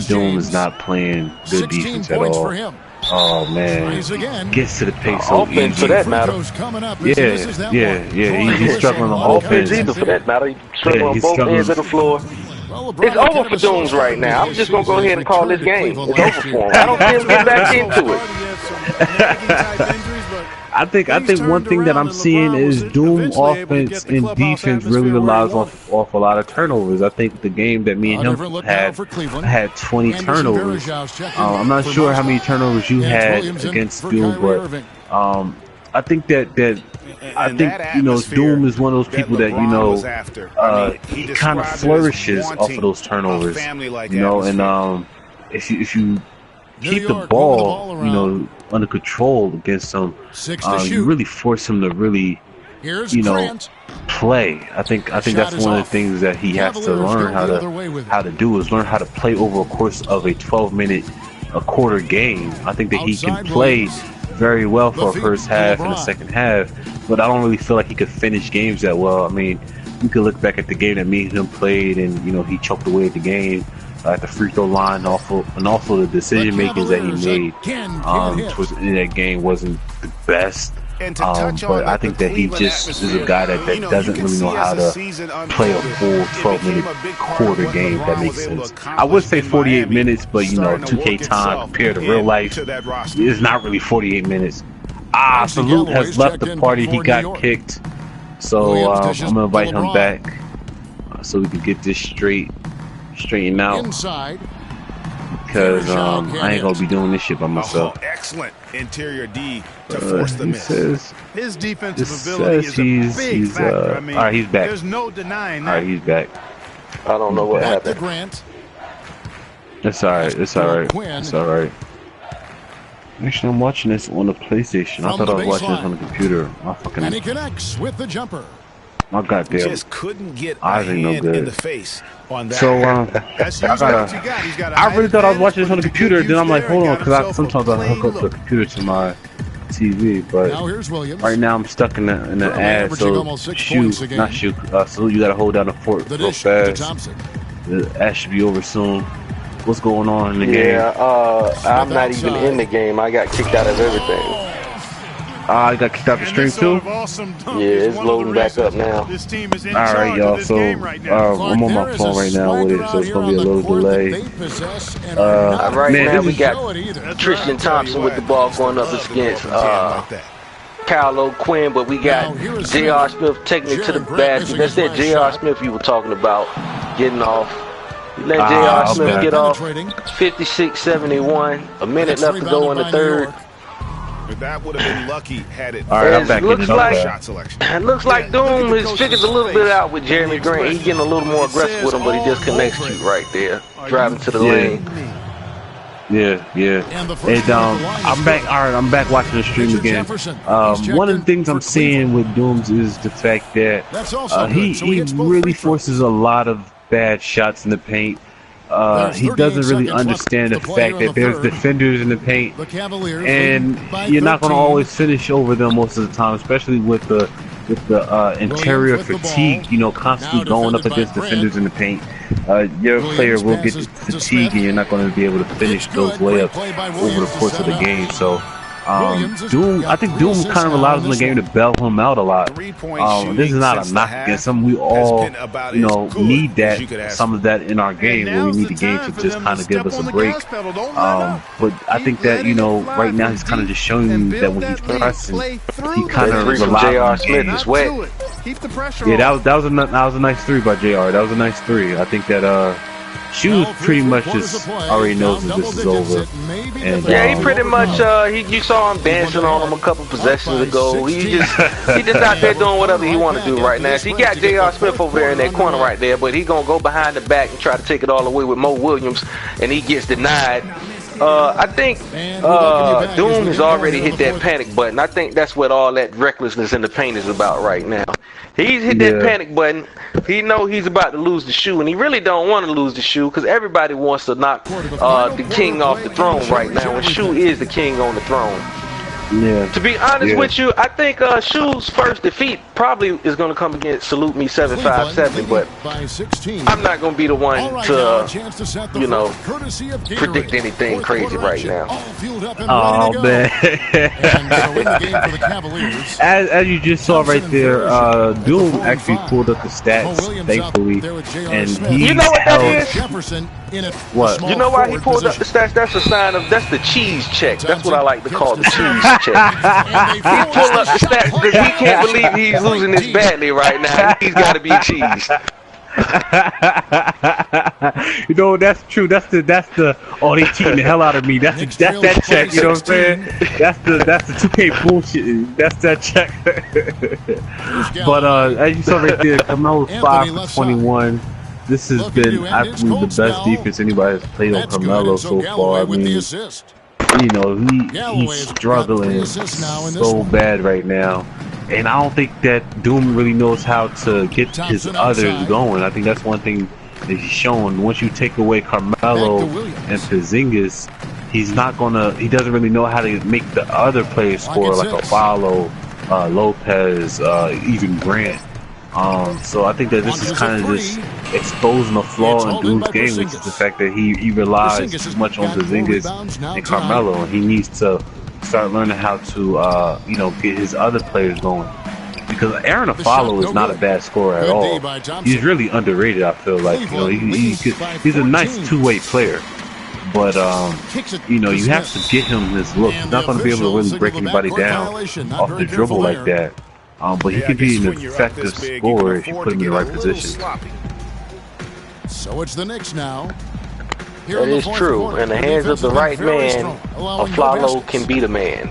Doom is not playing good defense at all. Oh man, gets to the pace so offense easy. for that matter. Yeah. He's struggling on offense. Either for that matter. He's struggling on both ends of the floor. It's over for Dooms right now. I'm just gonna go ahead and call this game. It's over for him. I don't see him get back into it. I think one thing that I'm seeing is Doom offense and defense really relies off a lot of turnovers. I think the game that me and him had 20 turnovers. I'm not sure how many turnovers you had against Doom, but I think you know, Doom is one of those people that, you know, he kind of flourishes off of those turnovers, you know, and if you keep the ball, you know, under control against him, you really force him to really, you know, play. I think that's one of the things that he has to learn how to do is learn how to play over a course of a 12-minute, a quarter game. I think that he can play very well for a first half and a second half, but I don't really feel like he could finish games that well. I mean, you could look back at the game that me and him played, and you know, he choked away at the game at the free throw line, and also the decision makings that he made towards the end of that game wasn't the best. But I think that he just is a guy that doesn't really know how to play a full 12-minute quarter game, if that makes sense. I would say 48 minutes, but you know, 2K time compared to real life is not really 48 minutes. Salute has left the party. He got kicked. So I'm going to invite him back so we can get this straightened out. Because I ain't gonna be doing this shit by myself. Excellent interior D to force the miss. His defensive ability is a big factor. I mean, alright, he's back. There's no denying that. Alright, he's back. I don't know what happened. It's alright. It's alright. It's alright. Actually, I'm watching this on the PlayStation. I thought I was watching this on the computer. My fucking. And he connects with the jumper. My goddamn just couldn't get eyes ain't no good. In the face on that. So I really thought I was watching this on the computer. Then I'm like, hold on, because sometimes I hook up the computer to my TV. But right now I'm stuck in the ad. So Salute, you gotta hold down the fort real fast. The ad should be over soon. What's going on in the game? Yeah, I'm not even in the game. I got kicked out of everything. I got kicked out the stream too? Yeah, it's loading back up now. Alright, y'all, so I'm on my phone right now with it, so it's going to be a little delay. Right now we got Tristan Thompson with the ball going up against Kyle O'Quinn, but we got J.R. Smith taking it to the basket. That's that J.R. Smith you were talking about, getting off. Let J.R. Smith get off. 56-71, a minute left to go in the third. That would have been lucky had it. All right, I'm back. It looks like Doom has figured a little bit out with Jeremy Grant. He's getting a little more aggressive with him, but he just connects you right there, driving to the lane. Yeah. And I'm back. All right, I'm back watching the stream again. One of the things I'm seeing with Dooms is the fact that he really forces a lot of bad shots in the paint. He doesn't really understand the fact that there's defenders in the paint, and you're not going to always finish over them most of the time, especially with the interior fatigue. You know, constantly going up against defenders in the paint. Your player will get fatigued, and you're not going to be able to finish those layups over the course of the game. So. Doom, I think Doom kind of relies on the game to bail him out a lot. This is not a knock against him. We all, you know, need that, some of that in our game, where we need the game to just kind of give us a break. But I think that, you know, right now he's kind of just showing you that when he's pressing, he kind of relies on J.R. Smith is wet. Keep the pressure. Yeah, that was a nice three by JR. That was a nice three. I think that Shoes pretty much just already knows that this is over. And, yeah, he pretty much you saw him dancing on him a couple possessions ago. He just out there doing whatever he want to do right now. So he got J.R. Smith over there in that corner right there, but he gonna go behind the back and try to take it all away with Mo Williams, and he gets denied. I think Doom has already hit that panic button. I think that's what all that recklessness in the paint is about right now. He's hit that panic button. He know he's about to lose the shoe, and he really don't want to lose the shoe because everybody wants to knock the king off the throne right now, and Shu is the king on the throne. Yeah. To be honest with you, I think Shu's first defeat probably is going to come against Saluteme757, but I'm not going to be the one to, you know, predict anything crazy right now. Oh, man. as you just saw right there, Doom actually pulled up the stats, thankfully, and he you know what that is? What? You know why he pulled up the stats? That's a sign of, that's the cheese check. That's what I like to call the cheese check. He pulled up the stats because he can't believe he's losing this badly right now. He's got to be cheese. You know, that's true. That's the oh, they cheating the hell out of me. That's that check. You know what I'm saying? That's the 2K bullshit. That's that check. But as you saw right there, Carmelo's 5 for 21. This has been, I believe, the best defense anybody has played on Carmelo so far. I mean, you know, he's struggling so bad right now. And I don't think that Doom really knows how to get his others going. I think that's one thing that he's shown. Once you take away Carmelo and Porzingis, he doesn't really know how to make the other players score, like Apollo, Lopez, even Grant. So I think that this is kind of just exposing the flaw in Doom's game, which is the fact that he relies too much on Porzingis and Carmelo, and he needs to start learning how to, you know, get his other players going. Because Aaron Afalo is not a bad scorer at all. He's really underrated, I feel like. You know, he's a nice two-way player. But, you know, you have to get him his look. He's not going to be able to really break anybody down off the dribble like that. But he can be an effective scorer if you put him in the right position. So it's the Knicks now. That is true. In the hands of the right man, Aflalo can be the man.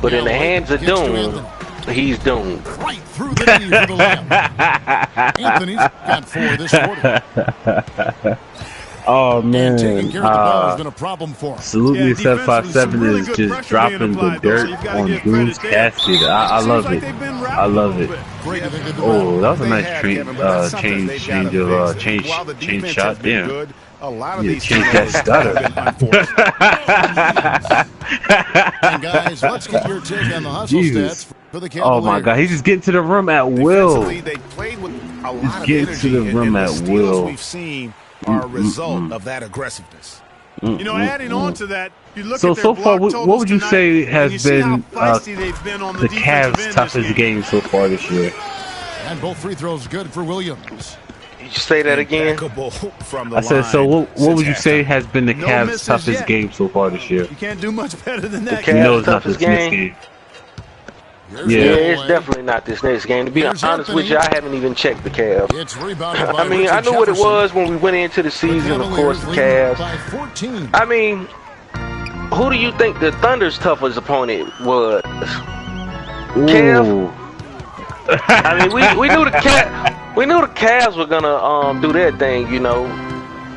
But in the hands of Doom, he's doomed. Right through the knee for the layup. Anthony's got 4 this quarter. Oh man, Saluteme757 is just dropping the dirt on Doom's casket. I love it. I love it. Oh, that was a nice change shot there. Yeah, change that stutter. And guys, let's get your take on the hustle stats for the Cavaliers. Oh my God, he's just getting to the rim at will. He's getting to the rim at will. We've seen are a result of that aggressiveness. You know, adding on to that, you look so at their so far, block what would you tonight, say has been the Cavs' toughest game so far this year? And both free throws good for Williams. You say that again? I said, so what would you say has been the Cavs' toughest game so far this year? You can't do much better than that. The Cavs' toughest game. Yeah, it's definitely not this next game. To be honest with you, I haven't even checked the Cavs. I mean, I knew what it was when we went into the season, of course, the Cavs. I mean, who do you think the Thunder's toughest opponent was? Cavs? I mean, we knew the Cavs were gonna do their thing, you know.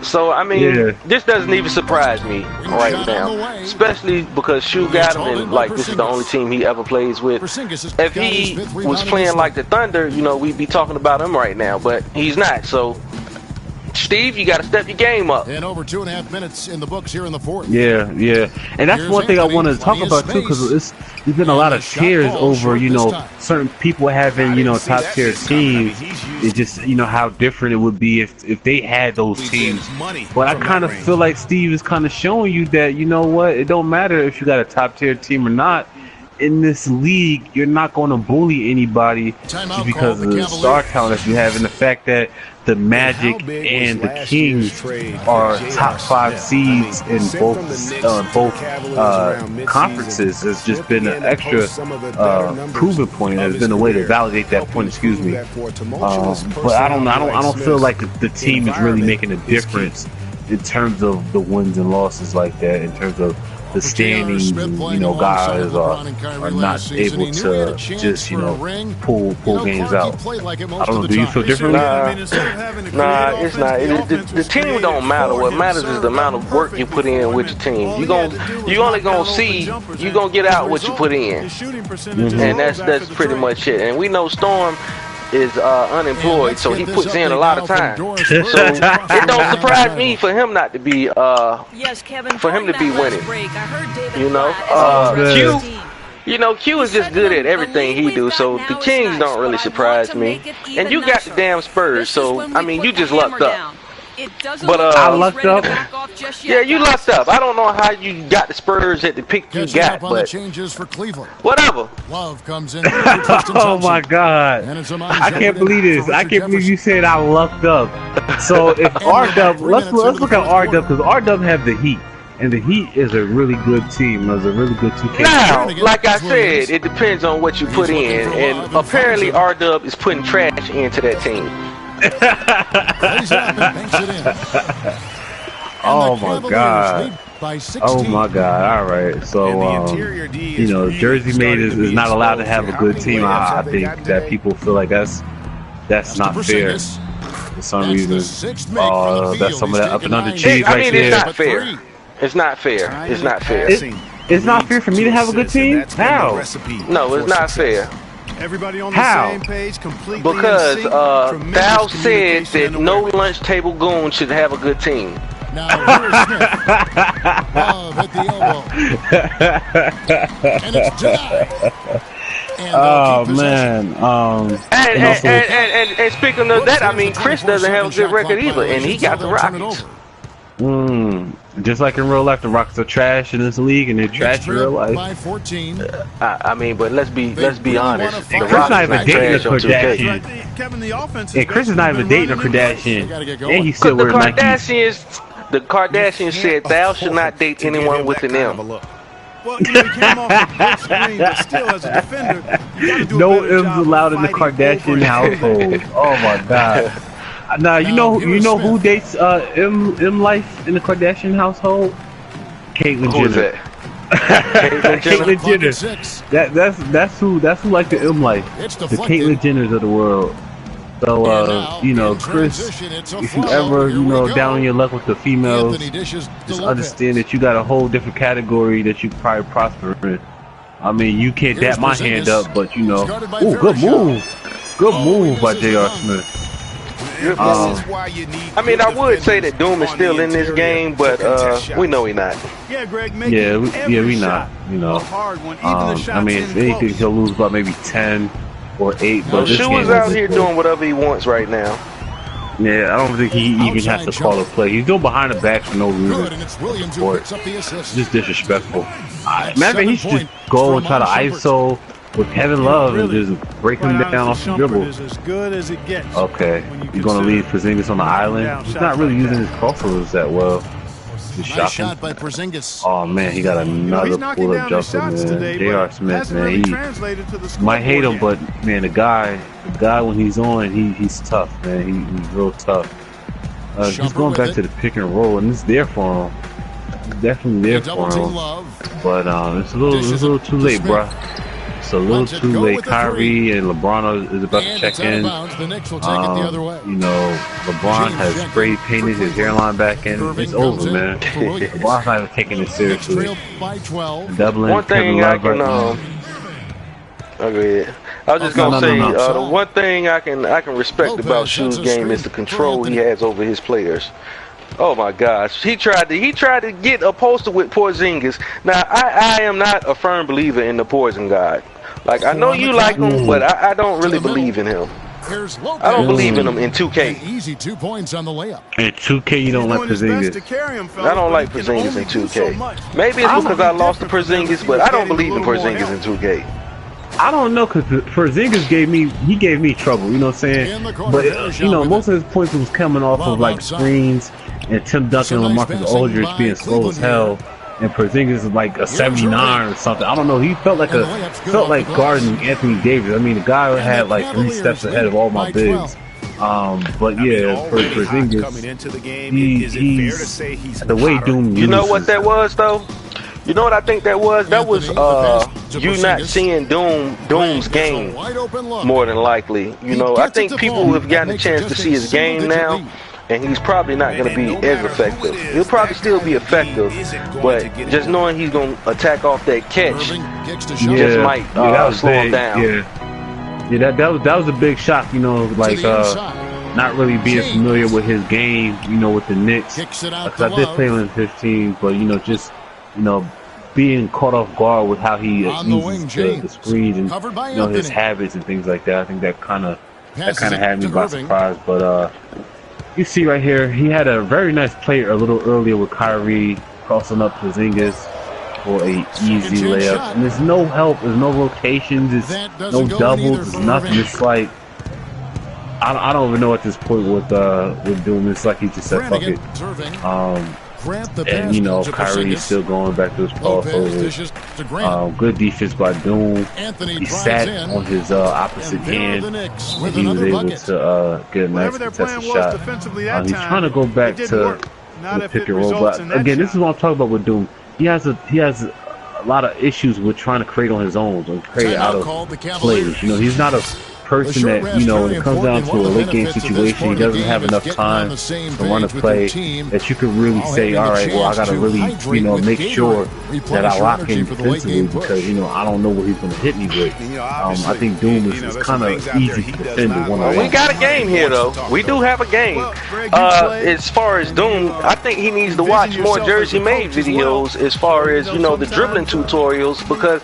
So I mean, this doesn't even surprise me right now, especially because Shu got him, and like this is the only team he ever plays with. If he was playing like the Thunder, you know, we'd be talking about him right now, but he's not. So, Steve, you got to step your game up. And over 2.5 minutes in the books here in the fourth. Yeah, and that's one thing I wanted to talk about too, because there's been a lot of tears over, you know, certain people having, you know, top tier teams. It's just, you know, how different it would be if they had those teams. But I kind of feel like Steve is kind of showing you that, you know what, it don't matter if you got a top tier team or not. in this league, you're not going to bully anybody just because of the star talent that you have, and the fact that the Magic and the Kings are top 5 seeds in both conferences has just been an extra proven point. Has been a way to validate that point. Excuse me. But I don't feel like the team is really making a difference in terms of the wins and losses like that. In terms of the standings, guys are not able to just pull games out. I don't know. Do you feel differently? Nah, it's not. The team don't matter. What matters is the amount of work you put in with your team. You only gonna see, you gonna get out what you put in, and that's pretty much it. And we know Storm is unemployed, so he puts in a lot of time. So it don't surprise me for him not to be for him to be winning. Q is just good at everything he do, so the Kings don't really surprise me. And you got the damn Spurs, so I mean you just lucked up. But I lucked up. Yeah, you lucked up. I don't know how you got the Spurs at the pick you got, but whatever. Love comes in. Oh my God! I can't believe this. I can't believe you said I lucked up. So if R-Dub, let's look at R-Dub, because R-Dub have the Heat. And the Heat is a really good team. It's a really good 2K. Now, like I said, it depends on what you put in. And apparently R-Dub is putting trash into that team. Oh my God. Oh my God. All right. So, Jersey-Made is not allowed to have a good team. I think that people feel like that's not fair for some reason. That's some of that up and under cheese right there. It's not fair. It's not fair. It's not fair. It's not fair for me to have a good team? How? No, it's not fair. Everybody on the How? same page, completely because Thou said that no lunch table goon should have a good team. Now here's Smith. Love at the elbow. And it's denied. Oh man. And speaking of that, I mean Chris doesn't have a good record either, and he got the Rockets. Just like in real life, the Rockets are trash in this league, and they're trash in real life. I mean, but let's be honest. And Chris not even dating a Kardashian. And Chris is not even dating a Kardashian, and he's still wearing Nikes. The Kardashians said thou should not date anyone with an M. Well, he came off the big screen, but still, as a defender, you gotta do no M's allowed in the Kardashian household. Oh my God. Now you know who dates M life in the Kardashian household? Caitlyn Jenner. Who's that? Caitlyn Jenner. That's who like the M life. The Caitlyn Jenners of the world. So Chris, if you ever down on your luck with the females, just understand that you got a whole different category that you probably prosper in. I mean, you can't dap my hand up, but ooh, good move by J.R. Smith. I mean, I would say that Doom is still in this game, but we know he's not. Yeah, Greg, we not. I mean, if anything, he'll lose by maybe 10 or 8. But this Shoe is out here doing whatever he wants right now. Yeah, I don't think he even has to call a play. He's doing behind the back for no reason. It's just disrespectful. Matter he should just go and try to ISO with Kevin Love and just break him down off the dribble. Okay, you're gonna leave Porzingis on the island. He's not really using his crossovers that well. Nice shot by Porzingis. Oh man, he got another pull-up jumper, man. J.R. Smith, man, he might hate him, but man, the guy when he's on, he's tough, man. He's real tough. He's going back to the pick and roll, and it's there for him. It's definitely there for him. But it's a little too late, bruh. It's a little too late. Kyrie and LeBron is about to check in. LeBron has spray painted his hairline back in. It's over, man. LeBron's not even taking it seriously. Doubling. One thing I can okay. I was just gonna say the one thing I can respect about Shoe's game is the control he has over his players. Oh my gosh, he tried to get a poster with Porzingis. Now I am not a firm believer in the Poison God. Like I know you like him, but I don't really believe in him. I don't believe in him in 2K. Easy 2 points on the layup. In 2K, you don't like Porzingis. I don't like Porzingis in 2K. Maybe it's because I lost to Porzingis, but I don't believe in Porzingis in 2K. I don't know, because Porzingis gave me trouble, you know what I'm saying? But, you know, most of his points was coming off of, like, screens and Tim Duncan and LaMarcus Aldridge being slow as hell. And Porzingis is like a 79 or something. I don't know. He felt like guarding Anthony Davis. I mean, the guy had like 3 steps ahead of all my bigs. But yeah, Porzingis, he's the way Doom. You know what that was though? You know what I think that was? That was you not seeing Doom's game more than likely. You know, I think people have gotten a chance to see his game now. And he's probably not going to be as effective. He'll probably still be effective, but just knowing he's going to attack off that catch just might slow him down. Yeah, that was a big shock, you know, like not really being familiar with his game, you know, with the Knicks. Because I did play him in 15, but you know, just being caught off guard with how he uses the screens and you know his habits and things like that. I think that kind of had me by surprise, but. You see right here, he had a very nice play a little earlier with Kyrie crossing up Porzingis for a easy layup. And there's no help, there's no rotations, there's no doubles, there's nothing. It's like I don't even know at this point what Doom. It's like he just said fuck it. And you know, Kyrie is still going back to his crossovers. Good defense by Doom. He sat on his opposite hand, and he was able to get a nice contested shot. He's trying to go back to the pick and roll, but again, this is what I'm talking about with Doom. He has a lot of issues with trying to create on his own and create out of plays. You know, he's not a person that, you know, when it comes down to a late game situation, he doesn't have enough time to run a play that you can really say, all right, well, I got to really, you know, make sure that I lock in defensively because, you know, I don't know what he's going to hit me with. I think Doom is kind of easy to defend at one-on-one. We got a game here, though. We do have a game. As far as Doom, I think he needs to watch more Jersey Made videos as far as, you know, the dribbling tutorials because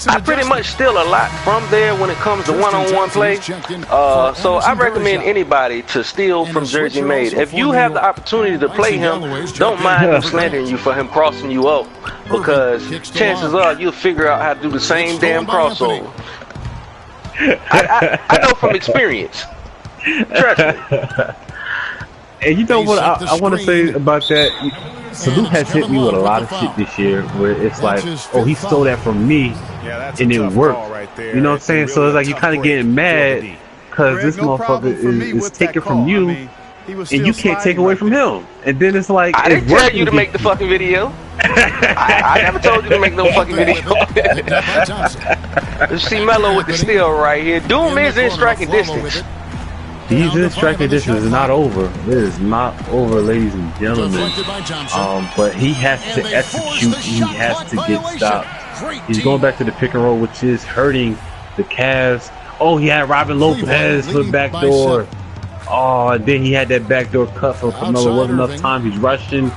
I pretty much steal a lot from there when it comes to one-on-one play. So I recommend anybody to steal from Jersey Made. If you have the opportunity to play him, don't mind him slandering you for him crossing you up because chances are you'll figure out how to do the same damn crossover. I know from experience. Trust me. And you know what I want to say about that? Salute has hit me with a lot of shit this year where it's like, oh, he stole that from me and it worked. You know what I'm saying? So it's like you're kind of getting mad because this motherfucker is taking from you and you can't take away from him. And then it's like, I didn't tell you to make the fucking video. I never told you to make no fucking video. Let's see Melo with the steal right here. Doom is in striking distance. He's in striking distance. It's not over. It is not over, ladies and gentlemen. But he has to execute. He has to get stopped. He's going back to the pick and roll, which is hurting the Cavs. Oh, he had Robin Lopez for the back door. Oh, and then he had that backdoor cut from Carmelo. Wasn't enough time. He's rushing.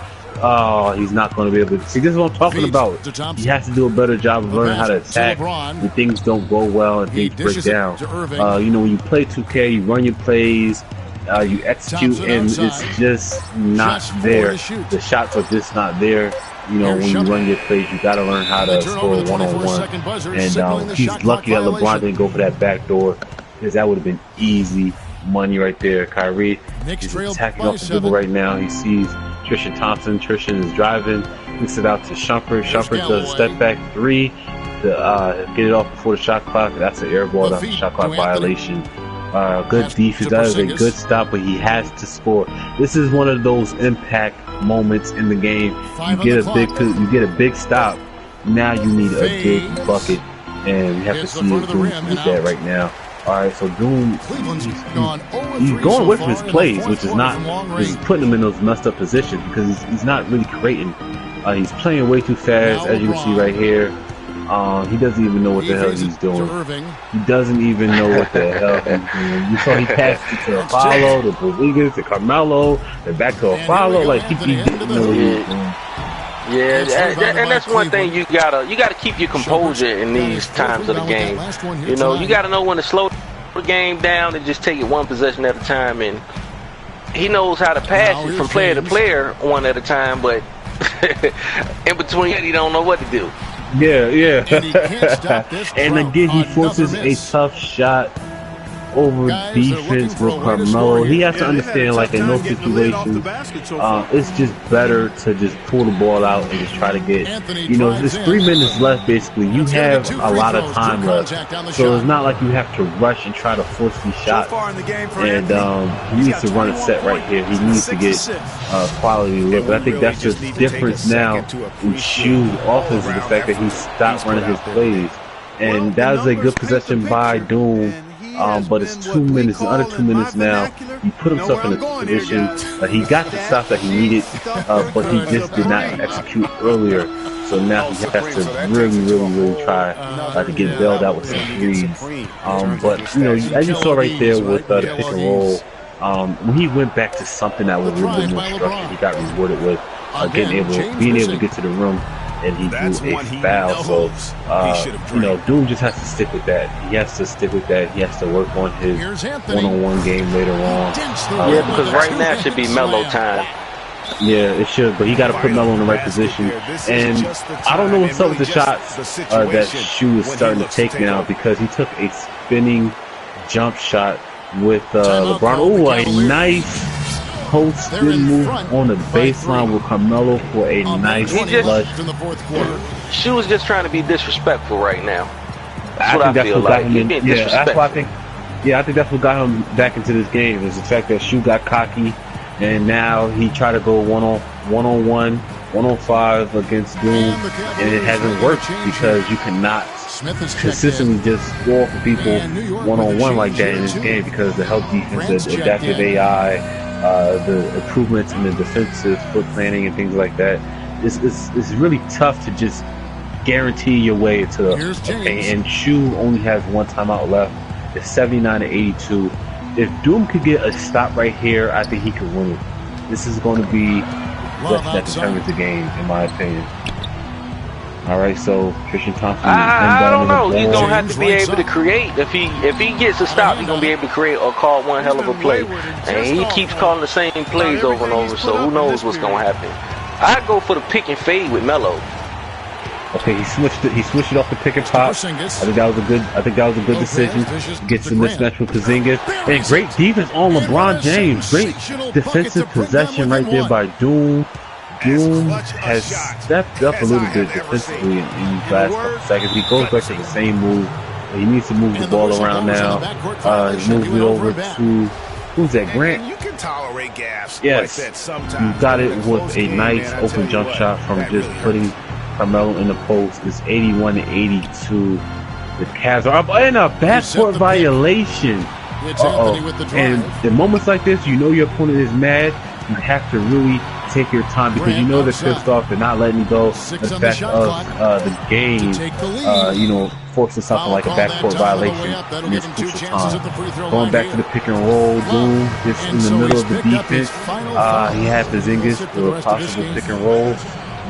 Oh, he's not going to be able to see. This is what I'm talking about. He has to do a better job of learning how to attack when things don't go well and things break down. You know, when you play 2K, you run your plays, you execute, and it's just not there. The shots are just not there. You know, when you run your plays, you got to learn how to score one-on-one. And he's lucky that LeBron didn't go for that backdoor because that would have been easy money right there. Kyrie is attacking off the dribble right now. He sees Tristan Thompson. Tristan is driving, kicks it out to Shumpert. Shumpert does a step back 3 to get it off before the shot clock. That's an air ball. That's a shot clock violation. Good defense. That is a good stop, but he has to score. This is one of those impact moments in the game. You get a big stop. Now you need a big bucket, and we have to see if Doom can get that right now. All right, so Doom, he's going away from his plays, which is not, is putting him in those messed up positions because he's not really creating. He's playing way too fast, as you can see right here. He doesn't even know what the hell he's doing. He doesn't even know what the hell he's doing. You saw he passed it to Apollo, to Porzingis, to Carmelo, and back to Apollo. Like he didn't know what he was doing. Yeah, and that's one thing you gotta keep your composure in these times of the game. You know, you gotta know when to slow a game down and just take it one possession at a time, and he knows how to pass it from player to player one at a time, but in between he don't know what to do. Yeah. And again, he forces a tough shot over defense with Carmelo. He has to understand, like, in those situations, it's just better to just pull the ball out and just try to get, you know, there's 3 minutes left basically. You have a lot of time left, so it's not like you have to rush and try to force these shots. And he needs to run a set right here. He needs to get quality look. But I think that's the difference now in Shu's offense, is the fact that he stopped running his plays. And that was a good possession by Doom. But it's 2 minutes, under 2 minutes now. He put himself in a position he got the stop that he needed, but he just did not execute earlier. So now he has to really try to get bailed out with some threes. But you know, as you saw right there with the pick and roll, when he went back to something that was a little bit more structured, he got rewarded with being able to get to the rim. And he drew a foul, so you know, Doom just has to stick with that. He has to stick with that. He has to work on his one-on-one game later on. Yeah, because right now it should be Melo time. Yeah, it should, but he got to put Melo in the right position. And I don't know what's up with the shots that Shu is starting to take now, because he took a spinning jump shot with LeBron. Oh, a nice post spin move on the baseline with Carmelo for a nice flush. Shu was just trying to be disrespectful right now. I think that's what got him in. Yeah, that's why I think that's what got him back into this game, is the fact that Shu got cocky, and now he tried to go one-on-one, 1-on-5 against Doom, and it hasn't worked because you cannot consistently just score for people one-on-one like that in this game, because the help defense, the adaptive AI, the improvements in the defensive foot planning and things like that, it's really tough to just guarantee your way to and Shu only has one timeout left. It's 79-82. If Doom could get a stop right here, I think he could win it. This is going to be what that determines the game, in my opinion. All right, so Tristan Thompson. I don't know. He's gonna have to be able to create. If he gets a stop, he's gonna be able to create or call one hell of a play. And he keeps calling the same plays over and over. So who knows what's gonna happen? I go for the pick and fade with Melo. Okay, he switched it. He switched it off the pick and pop. I think that was a good decision. Gets the mismatch with Porzingis, and great defense on LeBron James. Great defensive possession right there by Doom. Doom has stepped up a little bit defensively in these last couple seconds. He goes back to the same move. He needs to move the ball around now. He moves it over to, who's that, Grant? Yes, you got it with a nice open jump shot from just putting Carmelo in the post. It's 81-82. The Cavs are up in a backcourt violation. And in moments like this, you know your opponent is mad. You have to really take your time, because you know they're pissed off. They're not letting you go. The fact of the game, you know, forcing something like a backcourt violation in this crucial time. Going back to the pick and roll, Doom just in the middle of the defense. He had Porzingis for a possible pick and roll.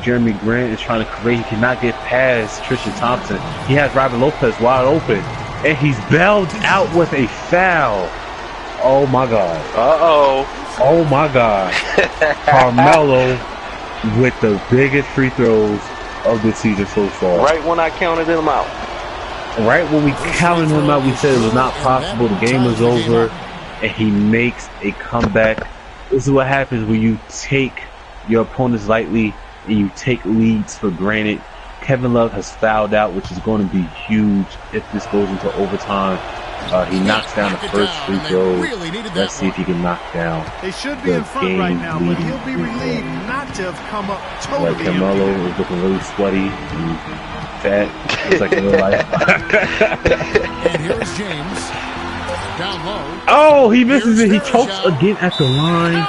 Jeremy Grant is trying to create. He cannot get past Tristan Thompson. He has Robert Lopez wide open, and he's bailed out with a foul. Oh my God. Oh my God. Carmelo with the biggest free throws of the season so far. Right when I counted him out. Right when we counted him out, we said it was not possible. The game was over, and he makes a comeback. This is what happens when you take your opponents lightly and you take leads for granted. Kevin Love has fouled out, which is going to be huge if this goes into overtime. He knocks down the first free throw. Let's see if he can knock down they should be in front right now, but he'll be relieved not to have come up totally. Carmelo is looking really sweaty and fat. It's like in real life. And here's James. Down low. Oh, he misses it. He chokes again at the line.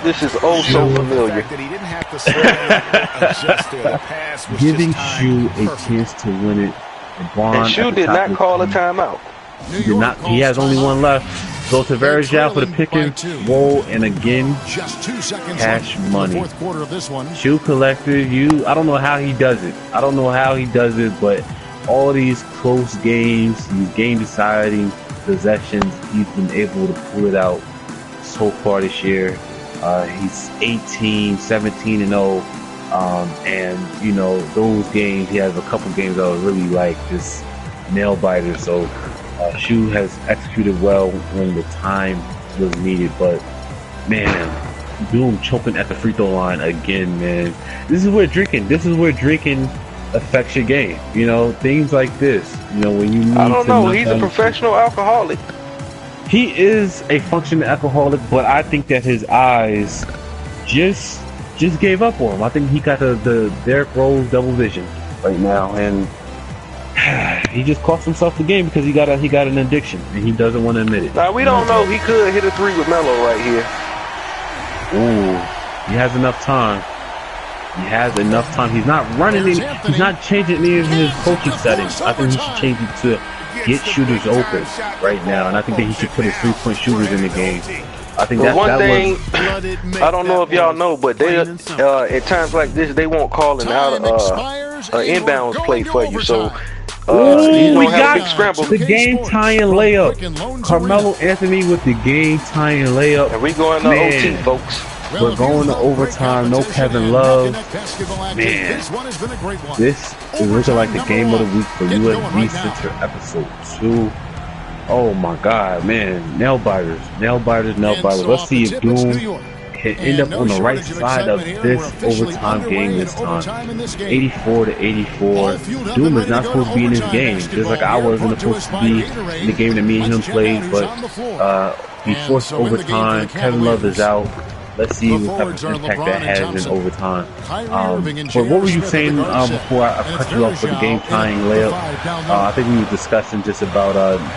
This is so familiar. Giving Shu a chance to win it. And Shu did not call a timeout. He did not. He has only one left. Go to Verjao for the pick and roll, and again, cash money. Shu collector, I don't know how he does it. I don't know how he does it, but all these close games, these game deciding possessions. He's been able to pull it out so far this year. He's 18, 17 and 0. And you know, those games, he has a couple games that are really like just nail biters. So Shu has executed well when the time was needed, but man, Doom choking at the free throw line again, man. This is where drinking affects your game. You know, things like this. You know, when you need I don't know, he's a professional alcoholic. He is a functioning alcoholic, but I think that his eyes just gave up on him. I think he got the Derrick Rose double vision right now, and he just cost himself the game because he got an addiction, and he doesn't want to admit it. Now we don't know. He could hit a 3 with Melo right here. Ooh, he has enough time. He has enough time. He's not running in. He's not changing any of his coaching settings. I think he should change it to get shooters open right now, and I think that he should put his 3-point shooters in the game. I think that one thing I don't know if y'all know, but they at times like this they won't call an inbounds play for you. So we got the game tying layup. Carmelo Anthony with the game tying layup. And we going to OT, folks. We're going to overtime. No Kevin Love. Man, this is looking like the game of the week for USB Center episode 2. Oh my God, man! Nail biters, nail biters, nail biters. Let's see if Doom can end up on the right side of this overtime game this time. 84-84. Doom is not supposed to be in this game, just like I wasn't supposed to be in the game that me and him played. But he forced overtime. Kevin Love is out. Let's see what type of impact that has in overtime. But what were you saying before I cut you off for the game tying layup? I think we were discussing just about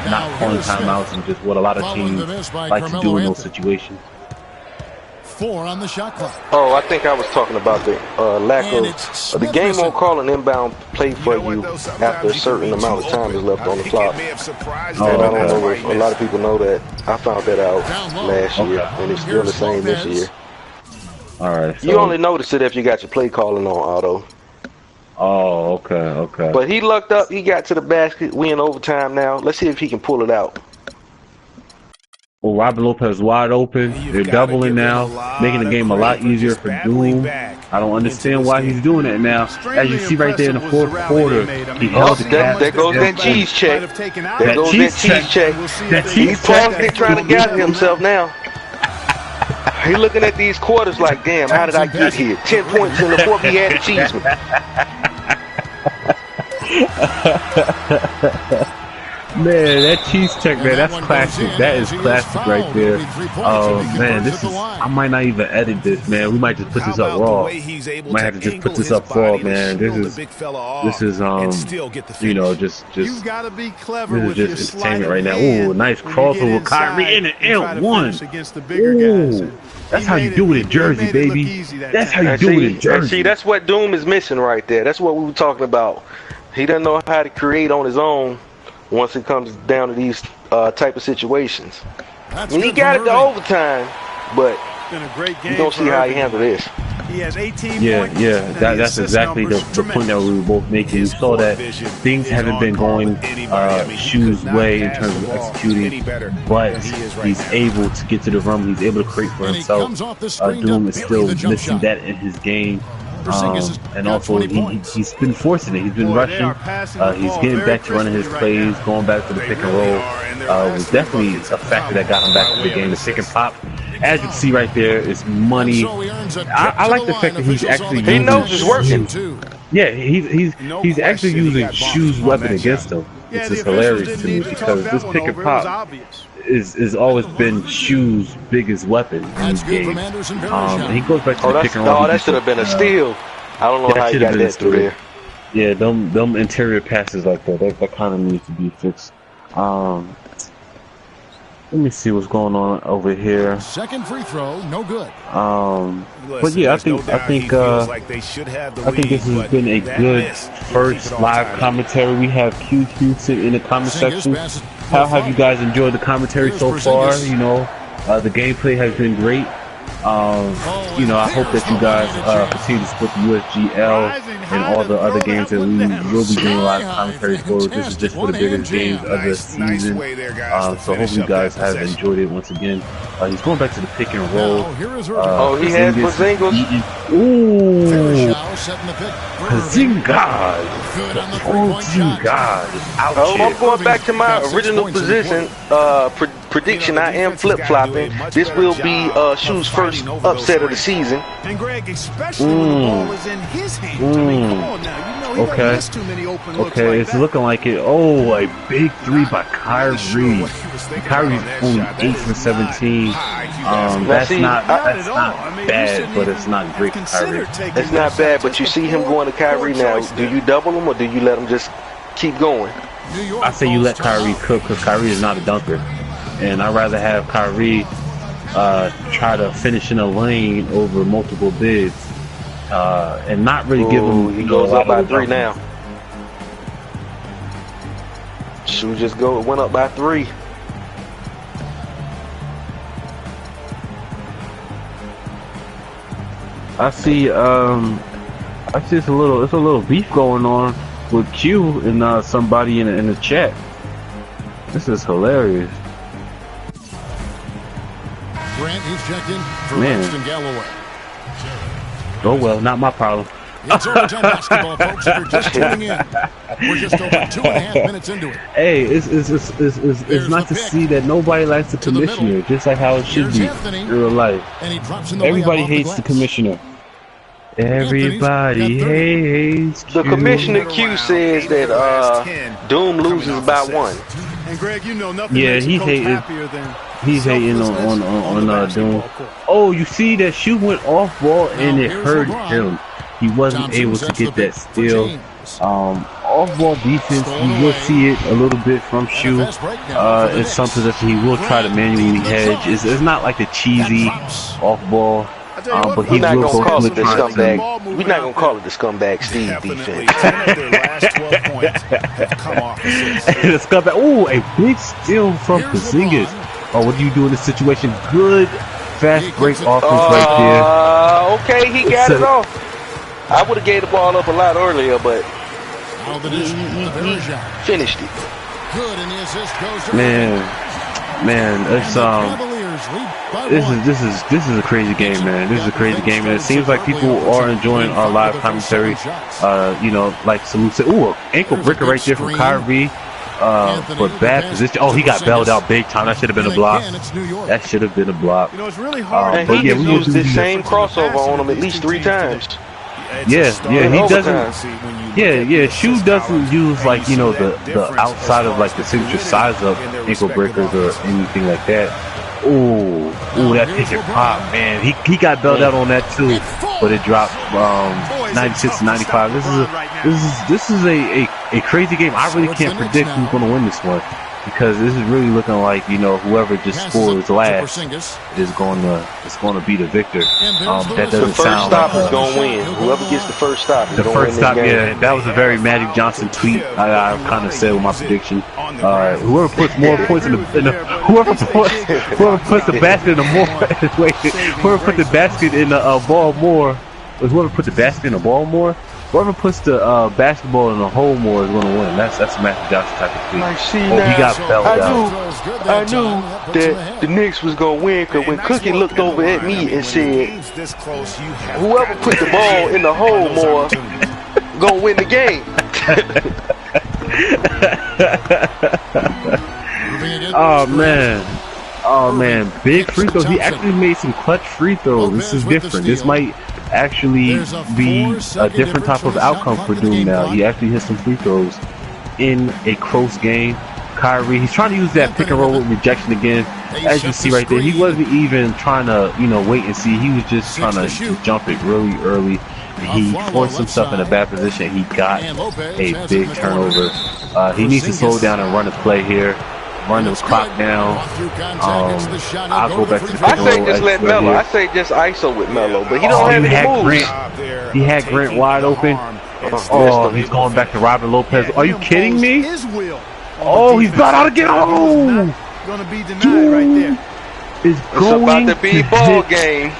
not calling timeouts and just what a lot of teams like to do in those situations. 4 on the shot clock. Oh, I think I was talking about the lack of the game won't call an inbound play for you after a certain amount of time is left on the clock. And I don't know if a lot of people know that. I found that out last year, and it's still the same this year. All right. So you only notice it if you got your play calling on auto. Oh, okay. But he lucked up. He got to the basket. We in overtime now. Let's see if he can pull it out. Well, Robin Lopez wide open. They're doubling now, making the game a lot easier for Doom. I don't understand why he's doing that now. As you see right there in the fourth quarter, he held the pass. There goes that cheese check. There goes that cheese check. He's probably trying to gather himself now. He looking at these quarters like, damn, how did I get here? 10 points in the fourth, he had a cheese Man, that cheese check, man, that's classic. That is classic right there. Oh, man, this is, I might not even edit this, man. We might just put this up raw. Might have to just put this up raw, man. This is you know, just this is just entertainment right now. Ooh, nice crossover with Kyrie in the L1. Ooh, that's how you do it in Jersey, baby. That's how you do it in Jersey. See, that's what Doom is missing right there. That's what we were talking about. He doesn't know how to create on his own once it comes down to these type of situations. And he got it to overtime, but you don't see how he handled this. He has 18 yeah, that's exactly the point that we were both making. We saw that things haven't been going Shu's way in terms of executing, but he's able to get to the rum. He's able to create for himself. Doom is still missing that in his game. And also, he's been forcing it. He's been rushing. He's getting back to running his plays, going back to the pick and roll. Was definitely a factor that got him back to the game. The pick and pop, as you can see right there, is money. I like the fact that he's actually using, he knows it's working. Yeah, he's actually using Shu's weapon against him, which is hilarious to me because this pick and pop is always been Shu's biggest weapon in this game. He goes back to the pick and roll. Oh, that should have been a steal. I don't know how he got that through there. Yeah, them interior passes like that kind of needs to be fixed. Let me see what's going on over here. Second free throw, no good. But yeah, I think this has been a good first live commentary. We have QQ sitting in the comment section. How have you guys enjoyed the commentary so far? You know, the gameplay has been great. You know, I hope that you guys continue to support the USGL and all the other games that we will be doing live commentary for. This is just for the biggest games of the season. So hopefully you guys have enjoyed it once again. He's going back to the pick and roll. He has Porzingis. Ooh, Porzingis. I'm going back to my original position. Prediction, I am flip-flopping. This will be Shu's first upset of the season. And Greg, especially when the ball is in his hands. I mean, come on now. You know he don't miss too many open looks Okay, like it's that. looking like it. Oh, a big three by Kyrie. Kyrie's only 8 for 17. That's not bad, but it's not great for Kyrie. It's not bad, but you see him going to Kyrie now. Do you double him or do you let him just keep going? I say you let Kyrie cook because Kyrie is not a dunker. And I'd rather have Kyrie try to finish in a lane over multiple bids and not really give him. He goes up by 3 now. Shu just went up by 3. I see it's a little beef going on with Q and somebody in the chat. This is hilarious. Grant, he's checked in for Man. Winston Galloway. Oh well, not my problem. It's overtime basketball, folks. If you're just tuning in, we're just over 2.5 minutes into it. Hey, it's nice to see that nobody likes the commissioner, just like how it should be in real life. And he drops in the Everybody layup off the hates the glass. commissioner. Everybody hates The Q. Commissioner Q says that Doom loses by 1. And Greg, you know nothing Yeah, makes a he's coach hating. happier than He's hating on Doom. Oh, you see that Shu went off ball and it hurt him. He wasn't able to get that steal. Off ball defense, you will see it a little bit from Shu. It's something that he will try to manually hedge. It's not like the cheesy off ball. But he We're not will gonna go call through it the scumbag. We're not gonna call it the scumbag Steve defense. The scumbag. Oh, a big steal from Porzingis. Oh, what do you do in this situation? Good fast break offense right there. Okay, he got it off. I would have gave the ball up a lot earlier, but he finished it. Good, and the assist goes to Man, it's this is a crazy game, man. This is a crazy game, and it seems like people are enjoying our live commentary. You know, like Salute said, ooh, ankle breaker right there from Kyrie. But bad position. Oh, he got bailed out big time. That should have been a block. That should have been a block. You know, it's really hard. And he just used the same crossover on him at least 3 times. Yeah, he doesn't. overtime. Yeah. Shu doesn't use like, you know, the outside of like the signature size of ankle breakers or anything like that. Ooh, that pick and pop, man. He got bailed out on that too, but it dropped 96 to 95. This is a crazy game. I really can't predict who's going to win this one because this is really looking like, you know, whoever just scores last is going to be the victor. That doesn't The first sound stop like is going to win. Whoever gets the first stop is the going to win first this stop. game. Yeah, that was a very Magic Johnson tweet. I kind of said with my prediction. Whoever puts more points in the whoever puts the basket in the more whoever put the basket in the ball more, whoever put the basket in the ball more, whoever puts the basketball in the hole more is going to win. That's a Magic Johnson type of tweet. Like, see, he got bailed out. I knew that the Knicks was going to win because when Cookie looked over at me and said, whoever put the ball in the hole more going to win the game. Oh man, big free throws. He actually made some clutch free throws. This is different. This might actually be a different type of outcome for Doom now. He actually hit some free throws in a close game. Kyrie, he's trying to use that pick and roll with rejection again. As you see right there, he wasn't even trying to, you know, wait and see. He was just trying to jump it really early. He forced himself in a bad position. He got a big turnover. He needs to slow down and run the play here. Run the clock down. I'll go back to the pick and roll. I say just let Melo. I say just ISO with Melo, but he don't have any moves. He had Grant wide open. Oh, he's going back to Robert Lopez. Are you kidding me? Oh, he's about out again. Oh, Gonna be denied right there. is going to be ball hit game.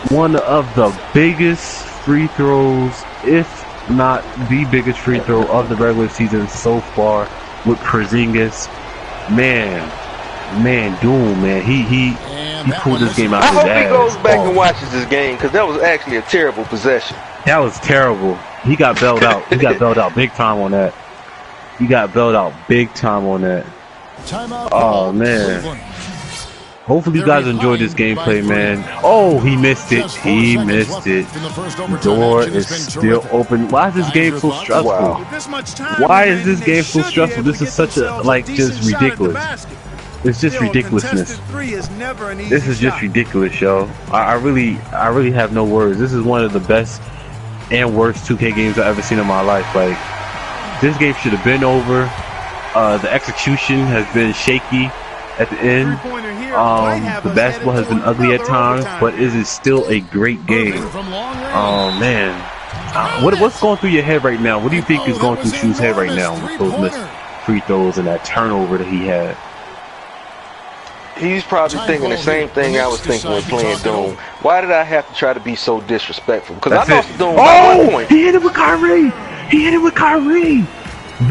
One of the biggest free throws, if not the biggest free throw of the regular season so far with Porzingis. Man, Doom, man, he pulled this game out of his ass. I hope he goes back and watches this game, because that was actually a terrible possession. That was terrible. He got bailed out. He got bailed out big time on that. Oh, man. Hopefully you guys enjoyed this gameplay, man. Oh, he missed it. He missed it. The door is still open. Why is this game so stressful? Wow. Why is this game so stressful? This is such a, like, just ridiculous. It's just ridiculousness. This is just ridiculous, yo. I really have no words. This is one of the best and worst 2K games I've ever seen in my life. Like, this game should have been over. The execution has been shaky at the end. The basketball has been ugly at times, but it is still a great game. Oh man, what's going through your head right now? What do you think is going through Shu's head right now with those missed free throws and that turnover that he had? He's probably thinking the same thing I was thinking when playing Doom. Why did I have to try to be so disrespectful? Because I lost Doom by 1 point. He hit it with Kyrie.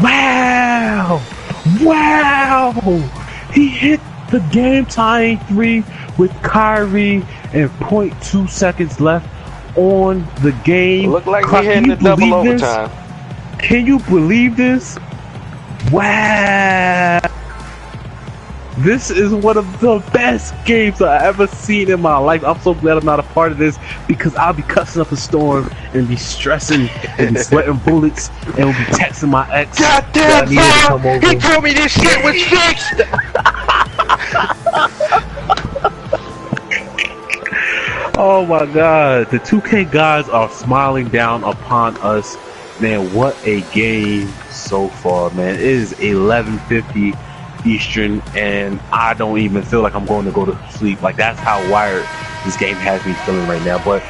Wow. He hit the game-tying 3 with Kyrie and 0.2 seconds left on the game. Looked like he had the double overtime. Can you believe this? Wow. This is one of the best games I've ever seen in my life. I'm so glad I'm not a part of this, because I'll be cussing up a storm and be stressing and be sweating bullets and will be texting my ex. Goddamn, he told me this shit was fixed. Oh my god, the 2K gods are smiling down upon us. Man, what a game so far, man. It is 11:50 Eastern, and I don't even feel like I'm going to go to sleep. Like, that's how wired this game has me feeling right now. But